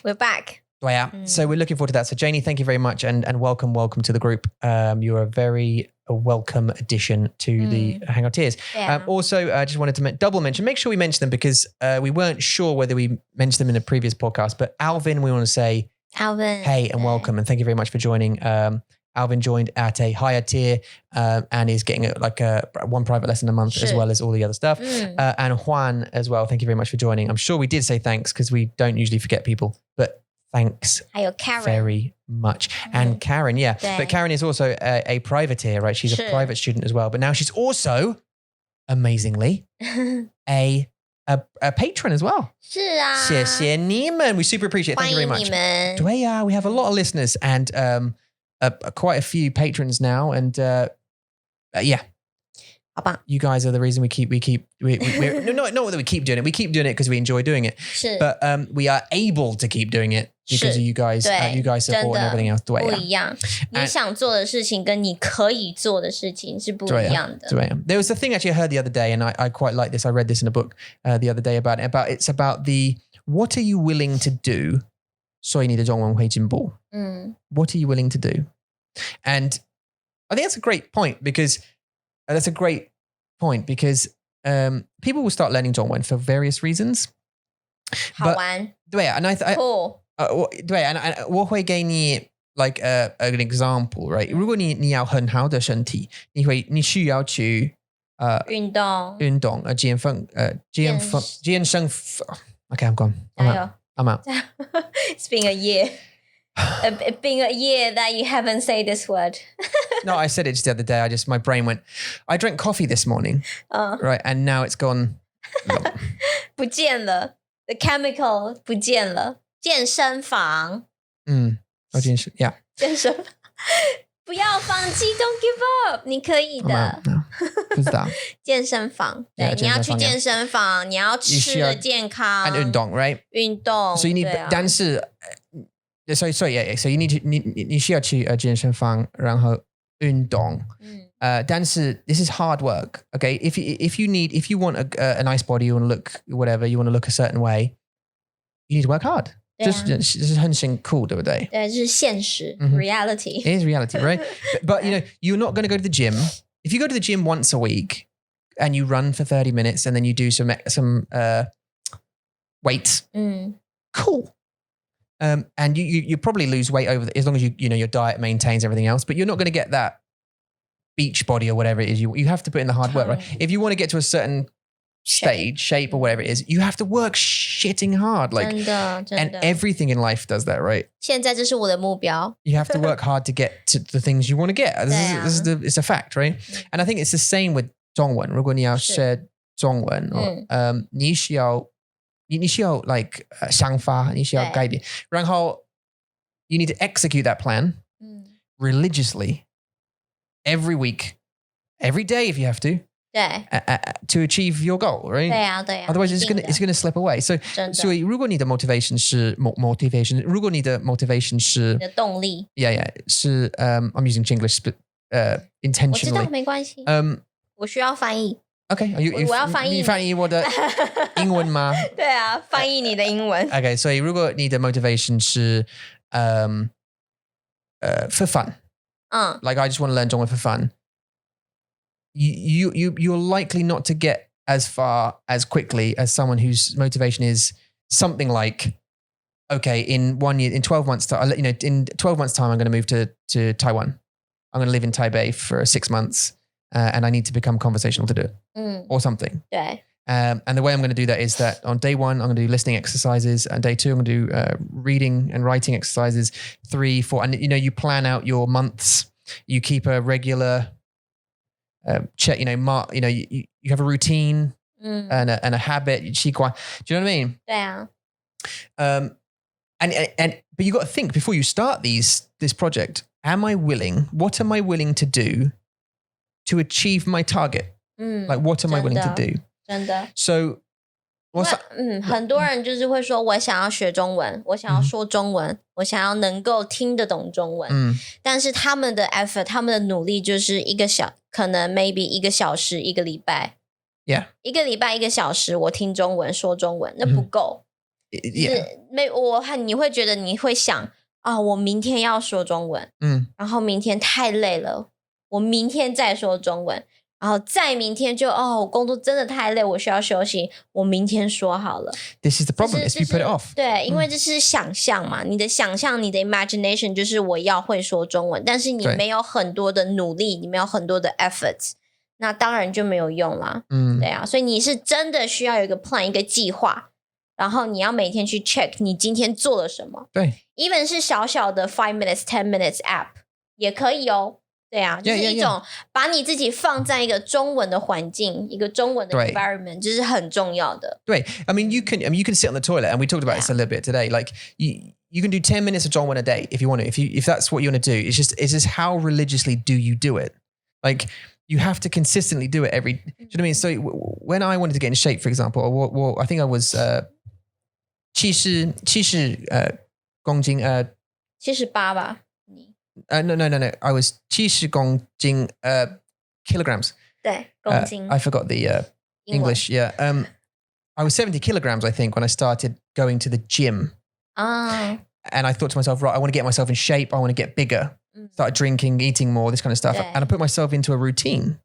C: We're back
D: 对啊。So we're looking forward to that. So Janie, thank you very much and welcome to the group. You're a very welcome addition to the Hangout Tears.
C: 对啊
D: Also, I just wanted to double mention, make sure we mention them because we weren't sure whether we mentioned them in a previous podcast, but Alvin, we want to say
C: Alvin
D: hey and
C: 对
D: welcome and thank you very much for joining. Alvin joined at a higher tier and is getting one private lesson a month as
C: Sure.
D: well as all the other stuff. And Juan as well, thank you very much for joining. I'm sure we did say thanks because we don't usually forget people, but thanks
C: 还有 Karen
D: very much. And Karen, yeah.
C: Yeah.
D: But Karen is also a privateer, right? She's
C: Sure.
D: a private student as well. But now she's also, amazingly, a patron as well.
C: 是啊
D: 谢谢你们. We super appreciate it.
C: 欢
D: Thank you very
C: 迎
D: much.
C: 你们
D: Yeah, we have a lot of listeners and quite a few patrons now. And yeah,
C: 好棒
D: you guys are the reason we're not that we keep doing it. We keep doing it because we enjoy doing it.
C: 是
D: But we are able to keep doing it because of you guys,
C: 对
D: you guys
C: 真
D: support and
C: 的
D: everything else.
C: 不
D: Yeah.
C: 一样你想做的事情跟你可以做的事情是不一样的
D: There was a thing actually I heard the other day, and I quite like this. I read this in a book the other day about it's about the what are you willing to do? 所以你的中文会进步. What are you willing to do? And I think that's a great point because people will start learning 中文 for various reasons.
C: 好
D: But
C: 玩
D: 对啊, and
C: cool
D: 对啊, and 我会给你 like an example, right? 如果你要很好的身体，你需要去
C: 运动
D: 运动健身 Okay, I'm gone.
C: 加油
D: I'm out.
C: It's been a year It's been a year that you haven't said this word
D: No, I said it just the other day. My brain went. I drank coffee this morning, right, and now it's gone.
C: 不见了 The chemical 不见了健身房
D: Yeah.
C: 健身房不要放弃 Don't give up 你可以
D: I'm
C: 的
D: out now. 不知道
C: 健身房
D: Yeah,
C: 对你要去
D: 健身房
C: 健身房你要吃的健康
D: and 运动 right?
C: 运动
D: So you need,
C: 对啊
D: 但是 so you need to 你需要去健身房，然后运动。但是 this is hard work. Okay, if you want a nice body, you want to look whatever, you want to look a certain way, you need to work hard.
C: 对啊
D: Just 很辛苦，对不对？
C: 对这是现实
D: Mhm.
C: reality
D: It is reality, right? But you know, you're not going to go to the gym. If you go to the gym once a week and you run for 30 minutes and then you do some weights, cool. And you probably lose weight as long as you know your diet maintains everything else. But you're not going to get that beach body or whatever it is. You have to put in the hard work, right? If you want to get to a certain shape or whatever it is, you have to work shitting hard. Like,
C: 真的
D: and everything in life does that, right?
C: 现在这是我的目标
D: You have to work hard to get to the things you want to get. It's a fact, right?
C: Mm.
D: And I think it's the same with 中文。如果你要学中文，你需要 like 想法，你需要改变。然后 you need to execute that plan religiously every week, every day if you have to,
C: 对
D: to achieve your goal, right?
C: 对啊对啊
D: Otherwise, it's
C: 一定
D: gonna
C: 的
D: it's gonna slip away. So,
C: 真的
D: 所以如果你的 motivation 是 motivation， 如果你的 motivation 是
C: 你的动力
D: yeah 是I'm using Chinglish
C: 我知道
D: intentionally.
C: 没关系
D: Um,
C: 我需要翻译
D: okay,
C: 我要翻译
D: 你翻译我的英文吗？
C: 对啊翻译你的英文
D: Okay, 所以如果你的 motivation 是for fun,
C: 嗯
D: like I just want to learn 中文 for fun, you're likely not to get as far as quickly as someone whose motivation is something like, okay, in 1 year, in 12 months time, in 12 months time, I'm going to move to Taiwan. I'm going to live in Taipei for 6 months, and I need to become conversational to do it,
C: 嗯
D: or something.
C: 对
D: And the way I'm going to do that is that on day 1, I'm going to do listening exercises. And day 2, I'm going to do reading and writing exercises. 3, 4, and you plan out your months. You keep a regular check. You have a routine
C: 嗯
D: and a habit. 习惯. Do you know what I mean?
C: 对啊
D: But you got to think before you start this project. What am I willing to do to achieve my target?
C: 嗯
D: Like, what am I willing to
C: 真的
D: do?
C: 真的
D: So,
C: 很多人就是会说我想要学中文我想要说中文我想要能够听得懂中文但是他们的 effort 他们的努力就是可能 maybe 1个小时1个礼拜
D: yeah.
C: 1个礼拜1个小时我听中文说中文那不够
D: Yeah.
C: 你会觉得你会想啊我明天要说中文然后明天太累了我明天再说中文然后再明天就我工作真的太累我需要休息我明天说好了
D: This is the problem is you put it off.
C: 对因为这是想象嘛你的想象你的 imagination 就是我要会说中文但是你没有很多的努力你没有很多的 efforts 那当然就没有用啦对啊所以你是真的需要有一个 plan 一个计划然后你要每天去 check 你今天做了什么
D: 对
C: even 是小小的5 minutes 10 minutes app 也可以哦对啊就是一种把你自己放在一个中文的环境一个中文的 environment 这是很重要的
D: 对 I mean you can sit on the toilet and we talked about this a little bit today like you can do 10 minutes of 中文 a day if you want to if that's what you want to do it's just how religiously do you do it like you have to consistently do it every do you know what I mean so when I wanted to get in shape for example well, I think I was 70公斤
C: 78吧你
D: no I was 70公斤kilograms
C: 对公斤
D: I forgot the English yeah I was 70 kilograms I think when I started going to the gym and I thought to myself right I want to get myself in shape I want to get bigger started drinking eating more this kind of stuff and I put myself into a routine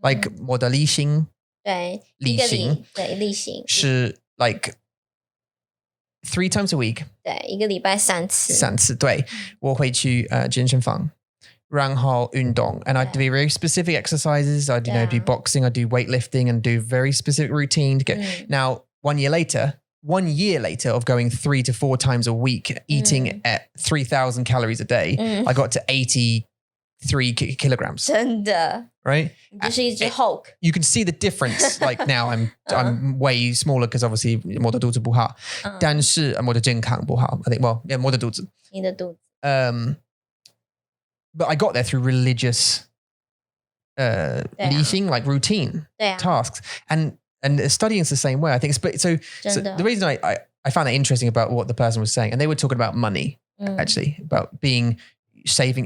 D: like 我的例行
C: 对
D: 例行
C: 对例行
D: 是 like 3 times a week
C: 对1个礼拜3次
D: 3次对我会去健身房然后运动 and I do very specific exercises I do boxing I do weightlifting and do very specific routine to get now 1 year later of going 3 to 4 times a week eating at 3,000 calories a day I got to 83 kilograms
C: 真的
D: right
C: 你就是一只 Hulk
D: you can see the difference like now I'm way smaller because obviously 我的肚子不好但是我的健康不好 I think well yeah 我的肚子
C: 你的肚子
D: but I got there through religious 例行 like routine tasks and studying is the same way I think so the reason I found that interesting about what the person was saying and they were talking about money actually about being saving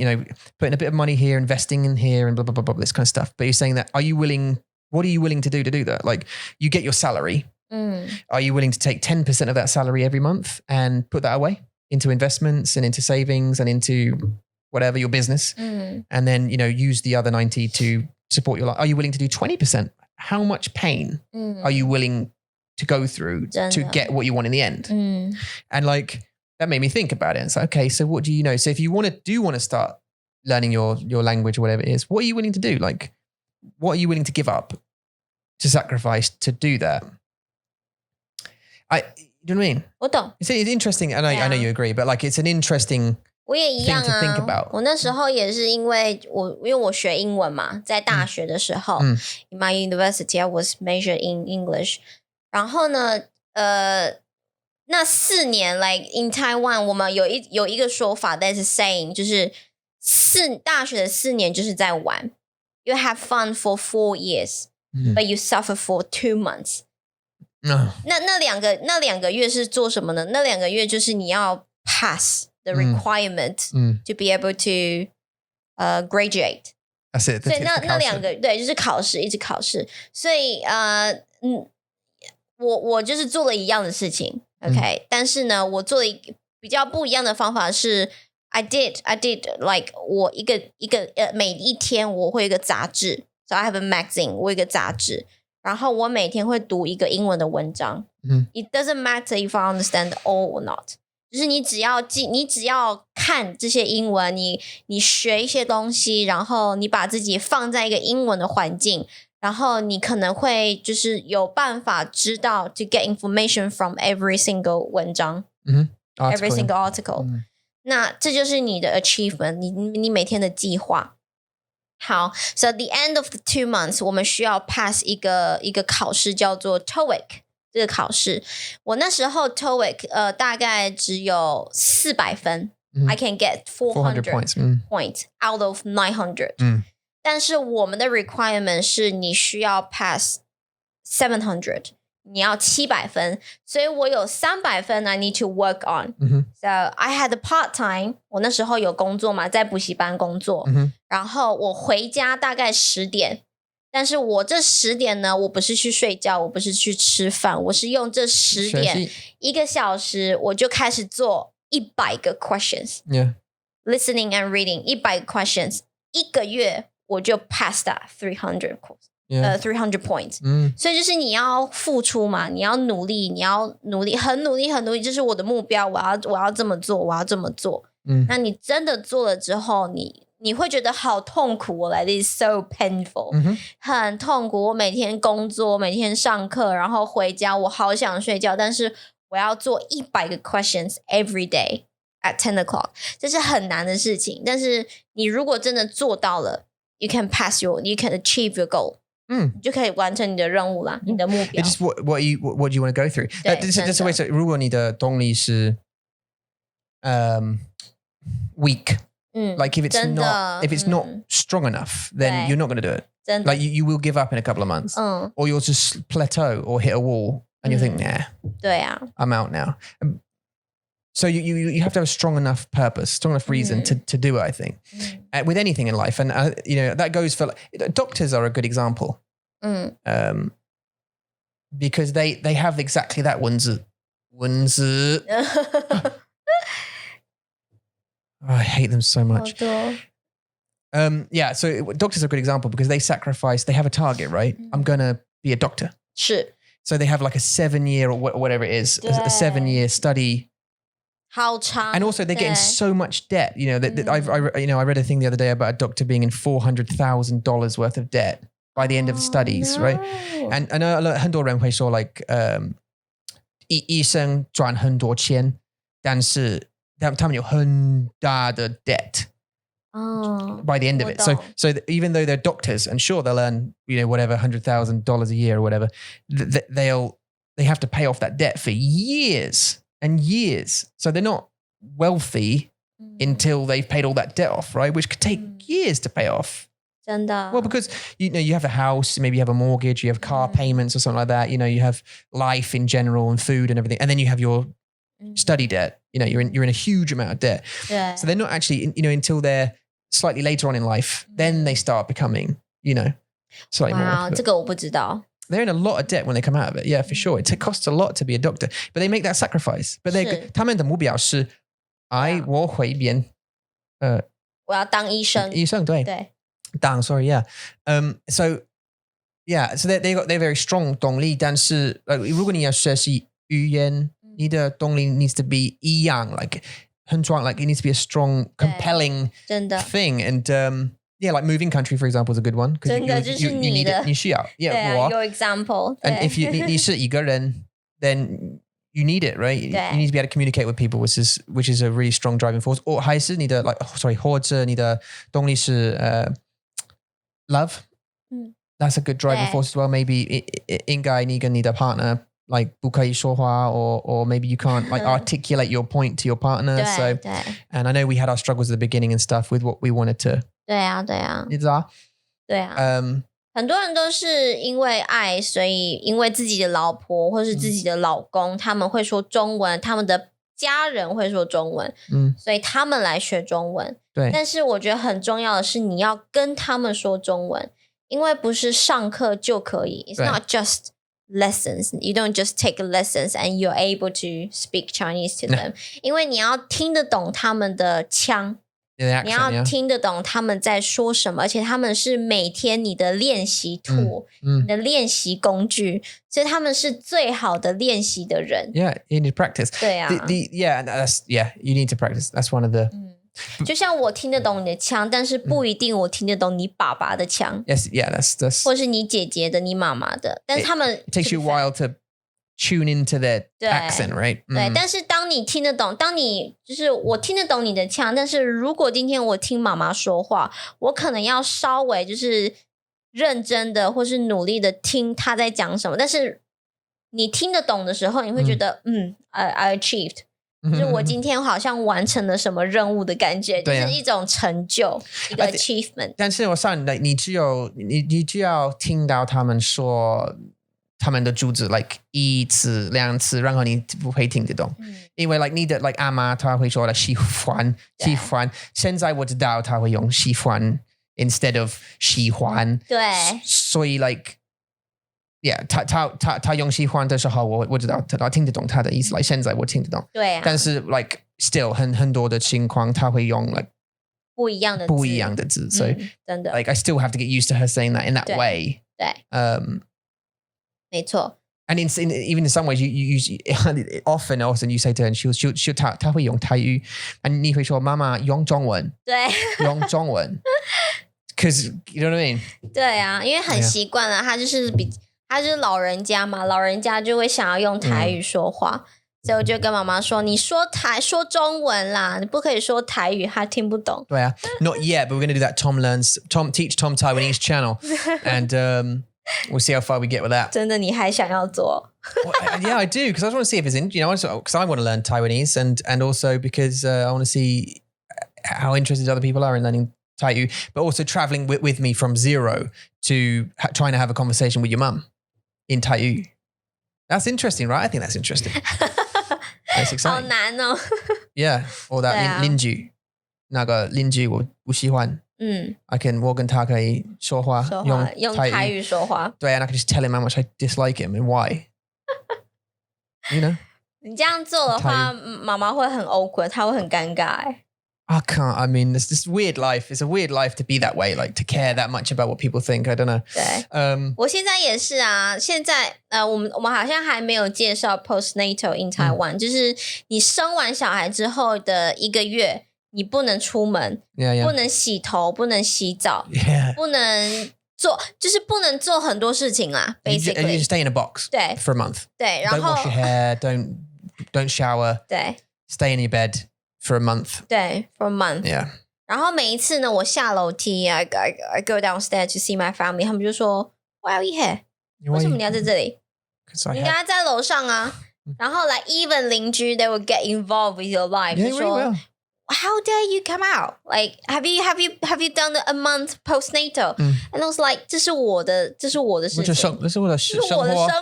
D: putting a bit of money here investing in here and blah blah blah blah this kind of stuff but you're saying that what are you willing to do that like you get your salary are you willing to take 10% of that salary every month and put that away into investments and into savings and into whatever your business and then use the other 90 to support your life are you willing to do 20% how much pain are you willing to go through to get what you want in the end and like that made me think about it. It's like, okay, so what do you know? So if you want to start learning your language or whatever it is, what are you willing to do? Like, what are you willing to give up, to sacrifice to do that? You know what I mean?
C: 我懂
D: It's interesting, and I know you agree, but like it's an interesting
C: 我也一样
D: thing to think about.
C: 我那时候也是因为我学英文嘛，在大学的时候 in my university I was majored in English 然后呢那4年 like in Taiwan 我们有一个说法 that's saying 就是大学的4年就是在玩 you have fun for 4 years but you suffer for 2 months. 那两个月是做什么呢？那2个月就是你要 pass the requirement to be able to graduate.
D: That's it.
C: 所以那2个对就是考试，一直考试。所以我就是做了一样的事情 ，OK，但是呢，我做了比较不一样的方法是 I did like 我一个每一天我会有一个杂志 ，so I have a magazine， 我有一个杂志，然后我每天会读一个英文的文章。It doesn't matter if I understand all or not， 就是你只要看这些英文，你学一些东西，然后你把自己放在一个英文的环境。然后你可能会就是有办法知道 to get information from every single 文章，every single article。那这就是你的 achievement， 你每天的计划。好 ，so at the end of the 2 months， 我们需要 pass 一个考试叫做 TOEIC 这个考试。我那时候 TOEIC 大概只有400分，I can get 400 points out of 900。但是我们的 requirement 是你需要 pass 700， 你要700分，所以我有300分 I need to work on。So I had a part time， 我那时候有工作嘛，在补习班工作，然后我回家大概10点，但是我这10点呢，我不是去睡觉，我不是去吃饭，我是用这10点1个小时，我就开始做100个 questions，listening and reading 100 questions， 1个月。我就 pass that 300 300 points， 所以就是你要付出嘛，你要努力，很努力，这是我的目标，我要这么做，我要这么做。那你真的做了之后，你会觉得好痛苦，我来 this is so painful，很痛苦。我每天工作，每天上课，然后回家，我好想睡觉，但是我要做100个 questions every day at 10 o'clock， 这是很难的事情。但是你如果真的做到了。You can achieve your goal， 你就可以完成你的任务啦，你的目标。
D: It's just what do you want to go through? That's the way. So, 如果你的动力是weak, like if it's not strong enough, then you're not going to do it. Like you will give up in a couple of months, or you'll just plateau or hit a wall, and you think, nah,
C: 对啊
D: I'm out now. So you have to have a strong enough purpose, strong enough reason to do it, I think, with anything in life. And, that goes for doctors are a good example because they have exactly that 文字. I hate them so much. So doctors are a good example because they have a target, right? I'm going to be a doctor.
C: 是
D: So they have like a 7-year or whatever it is, a 7-year study.
C: 好长
D: And also they're getting so much debt. I read a thing the other day about a doctor being in $400,000 worth of debt by the end of the studies, right? And I know 很多人会说 like 医生赚很多钱，但是他们有很大的 debt by the end of it. So even though they're doctors and sure they'll earn whatever $100,000 a year or whatever, they have to pay off that debt for years. And years. So they're not wealthy until they've paid all that debt off, right? Which could take years to pay off.
C: 真的
D: Well, because you have a house, maybe you have a mortgage, you have car payments or something like that. You have life in general and food and everything, and then you have your study debt. You're in a huge amount of debt. So they're not actually, until they're slightly later on in life, then they start becoming, slightly more.
C: 这个我不知道。
D: They're in a lot of debt when they come out of it. Yeah, for sure. It costs a lot to be a doctor, but they make that sacrifice. But 他们的目标是，我会变，
C: 我要当医生。
D: 医生对。Sorry, yeah. So they're very strong 动力，但是如果你要学习语言，你的动力 needs to be 一样 like 很壮 like it needs to be a strong, compelling thing. And like moving country, for example, is a good one.
C: 真的就是你的，
D: 你需要
C: your example.
D: And if 你是一个人 then you need it, right? You need to be able to communicate with people, which is a really strong driving force. 还是你的或者你的动力是love. That's a good driving force as well. Maybe 应该你跟你的 partner like 不可以说话 or maybe you can't like articulate your point to your partner. And I know we had our struggles at the beginning and stuff with what we wanted to.
C: 对啊，
D: 你知道？
C: 对啊。很多人都是因为爱，所以因为自己的老婆或是自己的老公，他们会说中文，他们的家人会说中文，所以他们来学中文。
D: 对，
C: 但是我觉得很重要的是，你要跟他们说中文，因为不是上课就可以。It's not just lessons. You don't just take lessons and you're able to speak Chinese to them. 因为你要听得懂他们的腔。你要听得懂他们在说什么，而且他们是每天你的练习tool，你的练习工具，所以他们是最好的练习的人。
D: Yeah, you need to practice.
C: 对啊
D: you need to practice. That's one of the...
C: 就像我听得懂你的腔，但是不一定我听得懂你爸爸的腔。
D: Yes, yeah, that's...
C: 或是你姐姐的、你妈妈的，但是他们
D: It takes you a while to tune into their
C: 对
D: accent, right?
C: 对，但是当你听得懂，就是我听得懂你的腔，但是如果今天我听妈妈说话，我可能要稍微就是认真的或是努力的听她在讲什么，但是你听得懂的时候，你会觉得I achieved，就是我今天好像完成了什么任务的感觉，就是一种成就，一个 achievement。
D: 但是我想，你只要听到他们说他们的句子 like 一次两次，然后你不会听得懂，因为 like 你的 like 阿妈她会说喜欢，现在我知道她会用喜欢 instead of 喜欢，
C: 对，
D: 所以 like yeah 他用喜欢的时候我知道他听得懂他的意思， like 现在我听得懂，
C: 对啊，
D: 但是 like still 很多的情况他会用 like
C: 不一样的字，
D: 所以
C: 真的
D: like I still have to get used to her saying that in that way。
C: 对，没错。
D: And even in some ways, you use often you say to her, and she'll 她会用台语， and 你会说妈妈用中文，
C: 对，
D: 用中文，because you know what I mean？
C: 对啊，因为很习惯了，他就是老人家嘛，老人家就会想要用台语说话，所以我就跟妈妈说，你说中文啦，你不可以说台语，他听不懂。
D: 对啊，Not yet, but we're going to do that. Teach Tom Taiwanese channel, and we'll see how far we get with that.
C: 真的，你还想要做
D: ？Yeah, I do, because I just want to see if it's in. Because I want to learn Taiwanese, and also because I want to see how interested other people are in learning Taiyu, but also traveling with me from zero to trying to have a conversation with your mum in Taiyu. That's interesting, right? I think that's interesting. That's exciting.
C: 好难哦。
D: Yeah, or that 邻居，那个邻居我不喜欢。我跟他可以说话，
C: 用台语说话。
D: 对 and I can just tell him how much I dislike him and why. You know?
C: 你这样做的话，妈妈会很awkward，她会很尴尬。
D: I can't. I mean, it's this weird life. It's a weird life to be that way, like to care that much about what people think. I don't know.
C: 对，我现在也是啊。现在我们好像还没有介绍 postnatal in Taiwan，就是你生完小孩之后的1个月。你不能出门，不能洗头，不能洗澡，不能就是不能做很多事情啦。Basically,
D: you just stay in a box.
C: 对
D: for a month.
C: 对，然后
D: don't wash your hair, don't shower.
C: 对
D: stay in your bed for a month.
C: 对 for a month.
D: Yeah.
C: 然后每一次呢，我下楼梯 I go downstairs to see my family. 他们就说 Why are you here? 为什么你要在这里？你应该在楼上啊。然后like even 邻居 they will get involved with your life. 就说How dare you come out? Like, have you done a month postnatal? And I was like, 这是我的事情，
D: 这是我的生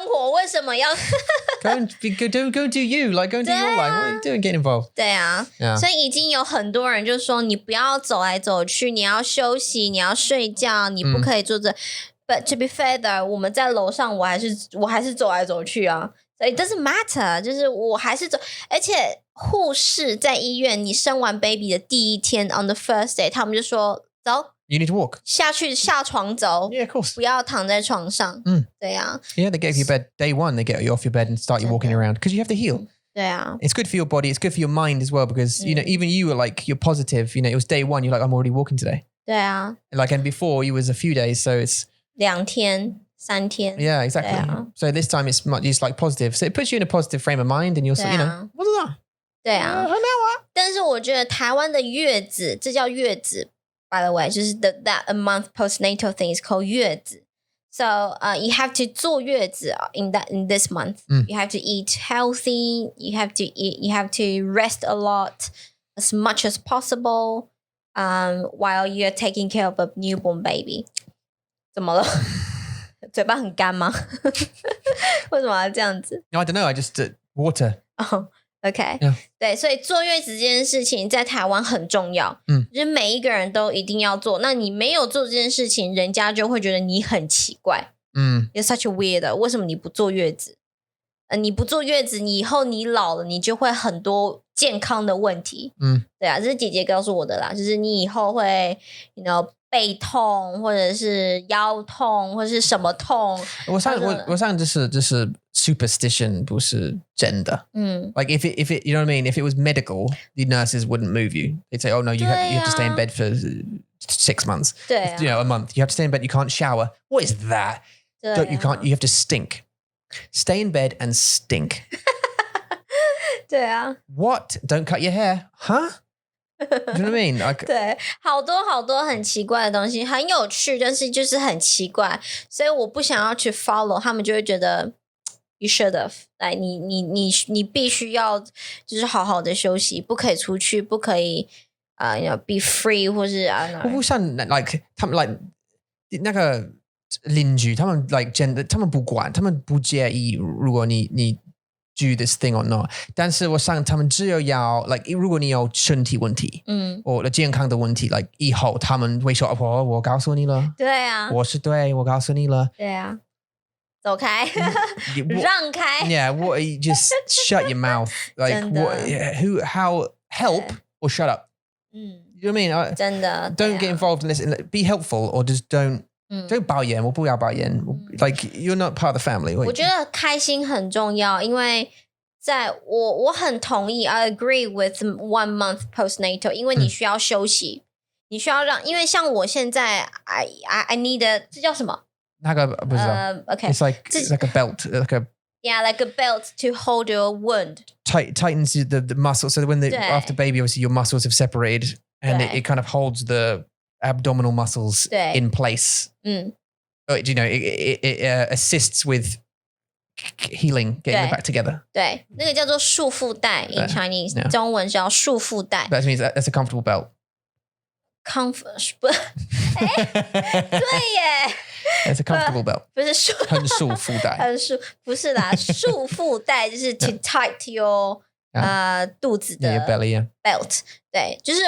C: 活，为什么要
D: go do you, like go do your life. What are you doing? Get involved.
C: 对啊，所以已经有很多人就说你不要走来走去，你要休息，你要睡觉，你不可以坐着。But to be fair 的，我们在楼上，我还是走来走去啊。So it doesn't matter， 就是我还是走，而且护士在医院，你生完 baby 的第一天 on the first day， 他们就说走
D: ，You need to walk，
C: 下床走
D: ，Yeah, of course，
C: 不要躺在床上，对啊
D: ，Yeah, they get you bed day one, they get you off your bed and start you walking around because you have to heal。
C: 对啊
D: ，It's good for your body, it's good for your mind as well because you know even you were like you're positive, you know it was day one, you're like I'm already walking today。
C: 对啊
D: ，Like and before you was a few days, so it's
C: 2天。3天
D: Yeah, exactly. So this time it's like positive. So it puts you in a positive frame of mind and you'll you know, what's that?
C: 对啊。但是我觉得台湾的月子，这叫月子 by the way， 就是 that a month postnatal thing is called 月子。So you have to 坐月子 in this month. You have to eat healthy, you have to rest a lot as much as possible while you're taking care of a newborn baby. 怎么了？嘴巴很干吗？为什么要这样子？
D: No, I don't know. I just water.
C: OK，
D: Yeah.
C: 对，所以坐月子这件事情在台湾很重要，就是每一个人都一定要做。那你没有做这件事情，人家就会觉得你很奇怪。You're such a weird， 为什么你不坐月子？你不坐月子，你以后你老了，你就会很多健康的问题。对啊，这是姐姐告诉我的啦，就是你以后会背痛，或者是腰痛，或者是什么痛。
D: 我上这是 superstition 不是真的。Like if it you know what I mean? If it was medical, the nurses wouldn't move you. They'd say, oh no, you have to stay in bed for 6 months.
C: 对啊
D: You know, a month. You have to stay in bed. You can't shower. What is that?
C: 对啊
D: You have to stink. Stay in bed and stink.
C: 对啊，
D: What? Don't cut your hair, huh? Do you know what I mean? Like,
C: 对，好多很奇怪的东西，很有趣，但是就是很奇怪，所以我不想要去 follow， 他们就会觉得 you should have， 来，你必须要就是好好的休息，不可以出去，不可以be free， 或是
D: 我不像 like 他们 like 那个邻居，他们 like 他们不管，他们不介意如果你do this thing or not， 但是我想他们只有要 like 如果你有身体问题，或者健康的问题 like 以后他们会说我告诉你了，
C: 对啊，
D: 我是对，我告诉你了，
C: 对啊，走开，让开
D: Yeah, what just shut your mouth. Like
C: 真的
D: how help or shut up. You know what I mean?
C: 真的
D: Don't get involved in this. Be helpful or just don't 抱怨，我不要抱怨。Like you're not part of the family.
C: 我觉得开心很重要，因为我很同意 I agree with 1 month postnatal， 因为你需要休息，你需要让，因为像我现在 I need a 这叫什么？
D: 那个不知道。
C: Okay.
D: It's like a belt,
C: like a belt to hold your wound.
D: Tightens the muscle. So when after baby, obviously your muscles have separated, and it kind of holds the abdominal muscles in place. You know, it assists with healing, getting it back together.
C: 对，那个叫做束缚带 in Chinese， 中文叫束缚带。
D: That means that's a comfortable belt.
C: Comfort 对耶。
D: It's a comfortable belt.
C: 不是
D: 很束缚带。
C: 不是啦，束缚带就是 to tight your 肚子的
D: your belly,
C: belt。对，就是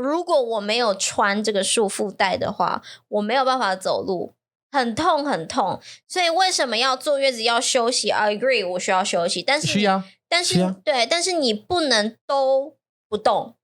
C: 如果我没有穿这个束缚带的话，我没有办法走路，很痛很痛。所以为什么要坐月子要休息 ？I agree， 我需要休息，但是对，但是你不能都不动。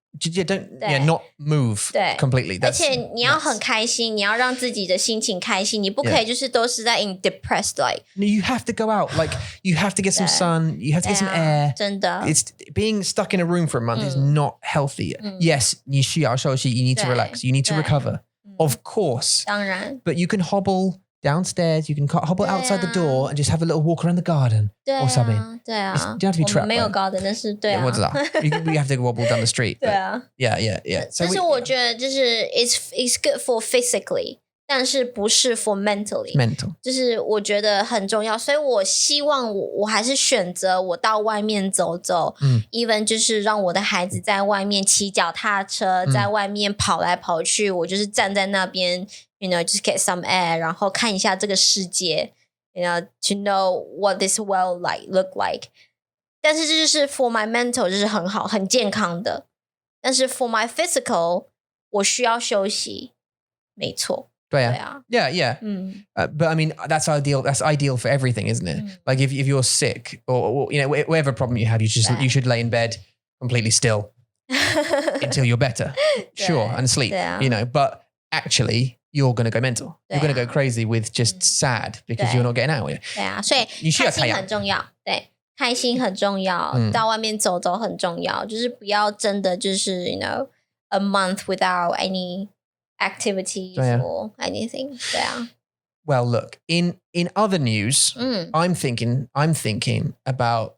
D: not move completely.
C: 而且你要很开心，你要让自己的心情开心，你不可以就是都是在 in depressed like.
D: You have to go out, like you have to get some sun, you have to get some air.
C: 真的
D: It's being stuck in a room for a month is not healthy. Yes, 你需要休息, you need to relax, you need to recover. Of course.
C: 当然
D: But you can hobble downstairs, you can hobble outside the door and just have a little walk around the garden or something.
C: 对啊
D: You don't have to be
C: 我
D: trapped.
C: 们没有 garden， 但是对啊，
D: 我知道 we have to wobble down the street.
C: 对啊
D: Yeah.
C: 但是我觉得就是 it's good for physically， 但是不是 for mentally。
D: mental.
C: 就是我觉得很重要，所以我希望我还是选择我到外面走走，even 就是让我的孩子在外面骑脚踏车，在外面跑来跑去，我就是站在那边 ，you know， just get some air， 然后看一下这个世界 ，you know，to know what this world look like。但是这就是 for my mental， 就是很好很健康的，但是 for my physical， 我需要休息，没错。
D: Yeah. But I mean, that's ideal. That's ideal for everything, isn't it? Like if you're sick or you know whatever problem you have, you should lay in bed completely still until you're better. Sure, and sleep. You know, but actually, you're going to go mental. You're going to go crazy with just sad because you're not getting out.
C: 对啊，所以开心很重要。对，开心很重要，到外面走走很重要，就是不要真的就是 you know a month without any activities or anything. 对啊。
D: Well, look, in other news, I'm thinking about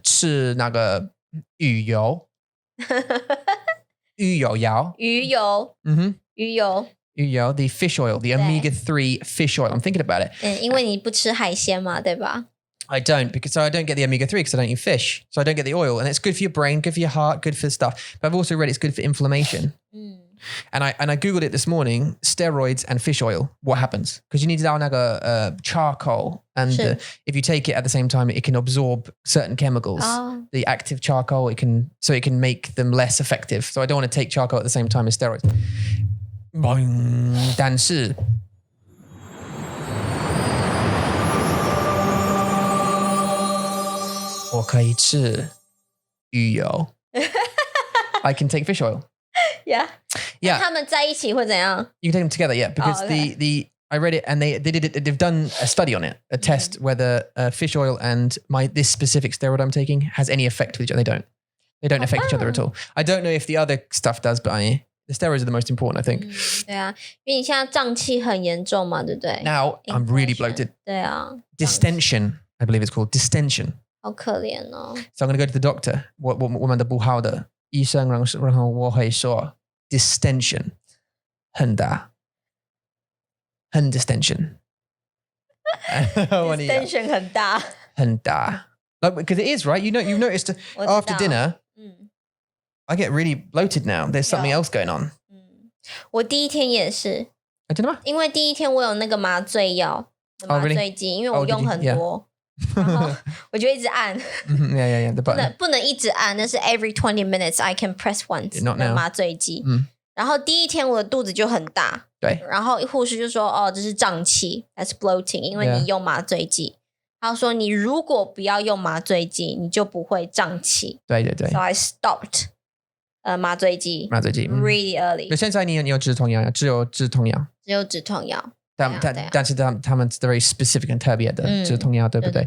D: 吃那个鱼油鱼油 the fish oil, the omega-3 fish oil. I'm thinking about it.
C: 因为你不吃海鲜嘛，对吧？
D: I don't because I don't get the omega-3 because I don't eat fish. So I don't get the oil. And it's good for your brain, good for your heart, good for stuff. But I've also read it's good for inflammation. And I Googled it this morning, steroids and fish oil, what happens? Because you need to know charcoal. And if you take it at the same time, it can absorb certain chemicals. The active charcoal, it can make them less effective. So I don't want to take charcoal at the same time as steroids. 但是我可以吃鱼油 I can take fish oil.
C: Yeah.
D: Yeah.
C: 他们在一起会怎样?
D: You can take them together, yeah. Because the I read it and they've done a study on it, a test whether fish oil and this specific steroid I'm taking has any effect with each other. They don't affect each other at all. I don't know if the other stuff does, but the steroids are the most important, I think.
C: 对啊，因为你现在胀气很严重嘛，对不对？
D: Now I'm really bloated.
C: 对啊。
D: Distension, I believe it's called distension.
C: 好可怜哦。
D: So I'm going to go to the doctor. 我们的不好的医生，然后我会说 distension 很大，很 distension.
C: Distension 很大。
D: 很大. Like, because it is, right? You've noticed after dinner, I get really bloated now. There's something else going on.
C: 我第一天也是。
D: 真的吗？
C: 因为第一天我有那个麻醉药，麻醉剂，因为我用很多。然后我就一直按
D: yeah, the button.
C: 不能一直按，但是 every 20 minutes I can press once 的麻醉剂。然后第一天我的肚子就很大，
D: 对，
C: 然后护士就说这是胀气 ，that's bloating， 因为你用麻醉剂。他说你如果不要用麻醉剂，你就不会胀气。
D: 对。
C: So I stopped 麻醉剂 really early。
D: 现在你有止痛药，只有止痛药。
C: 只有止痛药。
D: 但是他们 very specific 很特别的止痛药，对不对？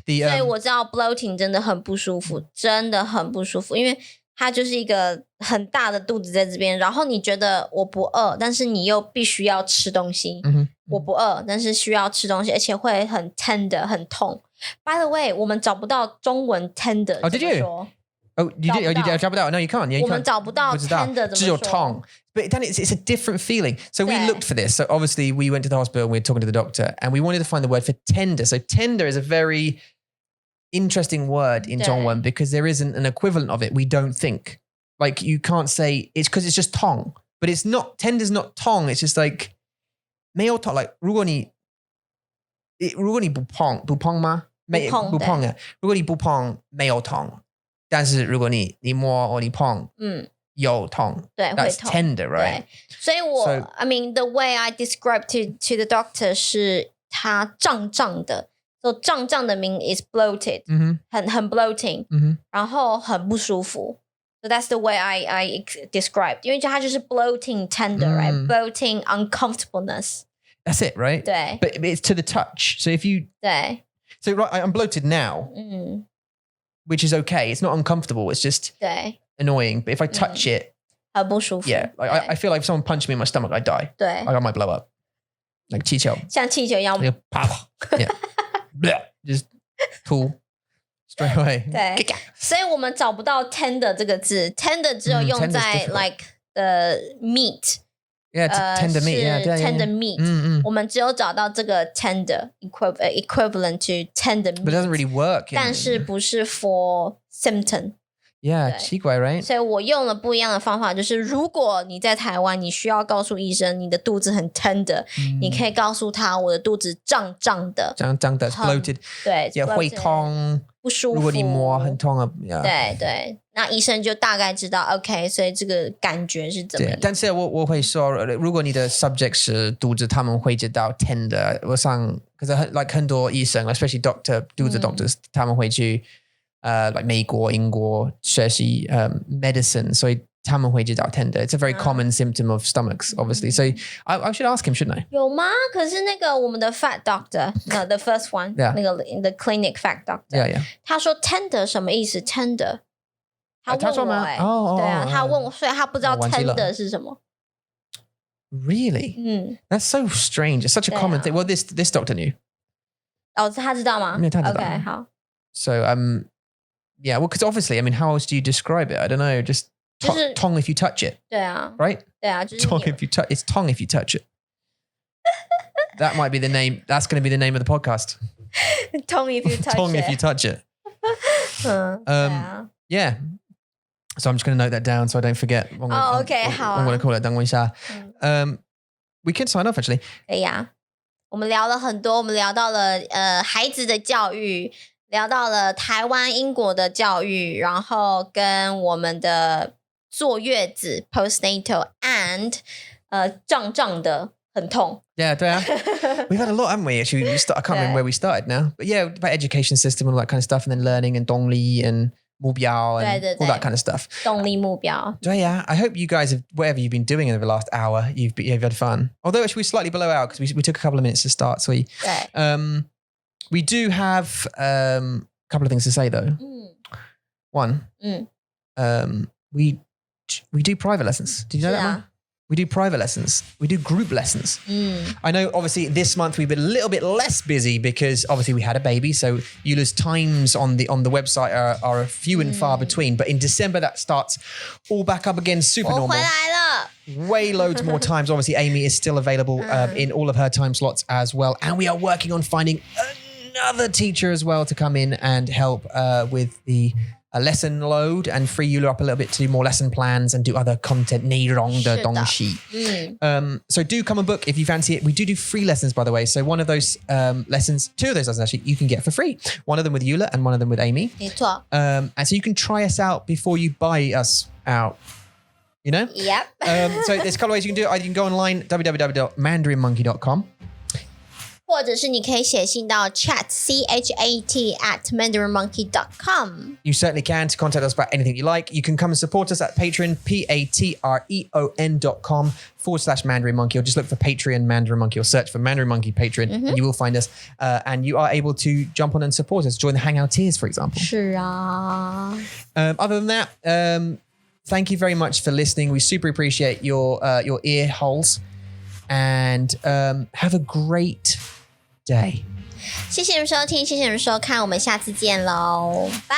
C: 对。所以我知道 bloating 真的很不舒服，真的很不舒服，因为它就是一个很大的肚子在这边，然后你觉得我不饿，但是你又必须要吃东西。我不饿，但是需要吃东西，而且会很 tender 很痛。By the way， 我们找不到中文 tender 怎么说。
D: Oh, you did? 找不到 No, you can't.
C: 我们找不到 tender 怎么说。
D: 只有痛。But then it's a different feeling. So we looked for this. So obviously we went to the hospital and we were talking to the doctor and we wanted to find the word for tender. So tender is a very interesting word in Zhongwen because there isn't an equivalent of it. We don't think. Like you can't say it's because it's just Tong. But it's not, tender's not Tong. It's just like 没有 Tong. Like 如果你不碰吗？不碰的。如果你不碰没有痛。但是如果你摸或你碰，有痛，对， that's 会痛 tender, right?
C: 所以I mean, the way I describe to the doctor 是它胀胀的， so 胀胀的 mean is bloated, 很 bloating, 然后很不舒服。So that's the way I described. 因为它就是 bloating tender, right? Bloating uncomfortableness.
D: That's it, right?
C: 对。
D: But it's to the touch. So if you
C: 对。
D: So right, I'm bloated now. Which is okay. It's not uncomfortable. It's just annoying. But if I touch it,
C: 很不舒服。
D: Yeah, like I feel like if someone punched me in my stomach, I'd die.
C: 对。
D: Like I might blow up. Like 气球。
C: 像气球一样。
D: Yeah. Just cool. Straight away.
C: 对。所以我们找不到 tender 这个字 ，tender 只有用在 like the meat。Yeah,
D: tender meat. Yeah,
C: tender meat. 我们只有找到这个 tender equivalent to tender meat.
D: But it doesn't really work.
C: 但是不是 for symptom.
D: Yeah, 奇怪 right?
C: 所以我用了不一样的方法，就是如果你在台湾，你需要告诉医生你的肚子很 tender，你可以告诉他我的肚子胀胀的，
D: 胀胀的 bloated，
C: 对，
D: 也会痛，
C: 不舒服。
D: 如果你摸很痛啊，
C: 对对，那医生就大概知道 OK， 所以这个感觉是怎么样。
D: 但是我会说，如果你的 subject 是肚子，他们会知道 tender。我想，可是like 很多医生 ，especially doctor 肚子 doctors，他们会去like 美国、英国学习medicine， 所以他们会知道 tender。It's a very common symptom of stomachs, obviously. So I should ask him, shouldn't I?
C: 有吗？可是那个我们的 fat doctor， the first one， 那个 the clinic fat doctor， 他说 tender 什么意思 ？tender， 他问我对啊，他问我，所以他不知道 tender 是什么。
D: Really? That's so strange. It's such a common thing. Well, this doctor knew.
C: 哦，他知道吗？
D: 他知道。
C: OK， 好。
D: So yeah, well, because obviously, I mean, how else do you describe it? I don't know. Just Tong if you touch it.
C: 对啊。
D: Right?
C: 对啊，就是
D: Tong if you touch. It's Tong if you touch it. That might be the name. That's going to be the name of the podcast.
C: Tong if you touch
D: Tong
C: it.
D: if you touch it. Yeah. So I'm just going to note that down so I don't forget.
C: OK 好啊
D: I'm going to call it 等我一下 We can sign off actually.
C: 可以啊，我们聊了很多，我们聊到了孩子的教育，聊到了台湾、英国的教育，然后跟我们的坐月子 postnatal and 胀的很痛。
D: Yeah, we've had a lot, haven't we? Actually, I can't remember where we started now, but yeah, about education system and all that kind of stuff, and then learning and dongli and 目标 and all that kind of stuff.
C: 动力目标。
D: Yeah, I hope you guys have, whatever you've been doing in the last hour, you've had fun. Although actually we're slightly below out because we took a couple of minutes to start. So we do have a couple of things to say though. One, we do private lessons. Did you know that one? We do private lessons. We do group lessons. I know obviously this month we've been a little bit less busy because obviously we had a baby. So Eula's times on the website are few and far between. But in December that starts all back up again, super
C: 我
D: normal.
C: 回来了。
D: Way loads more times. Obviously Amy is still available in all of her time slots as well. And we are working on finding another teacher as well to come in and help with the lesson load and free Eula up a little bit to do more lesson plans and do other content 内容的东西. So do come and book if you fancy it. We do free lessons, by the way. So one of those lessons, two of those lessons actually, you can get for free. One of them with Eula and one of them with Amy.
C: 没错。
D: And so you can try us out before you buy us out. You know?
C: Yep.
D: So there's a couple of ways you can do it. Either you can go online, www.mandarinmonkey.com.
C: 或者是你可以写信到 chat mandarinmonkey.com.
D: You certainly can to contact us about anything you like. You can come and support us at Patreon, patreon.com/Mandarin Monkey, or just look for Patreon Mandarin Monkey or search for Mandarin Monkey Patreon and you will find us. And you are able to jump on and support us. Join the Hangout tiers, for example.
C: 是啊。
D: Other than that, thank you very much for listening. We super appreciate your ear holes. And have a great day.
C: 谢谢你们收听，谢谢你们收看，我们下次见喽，拜。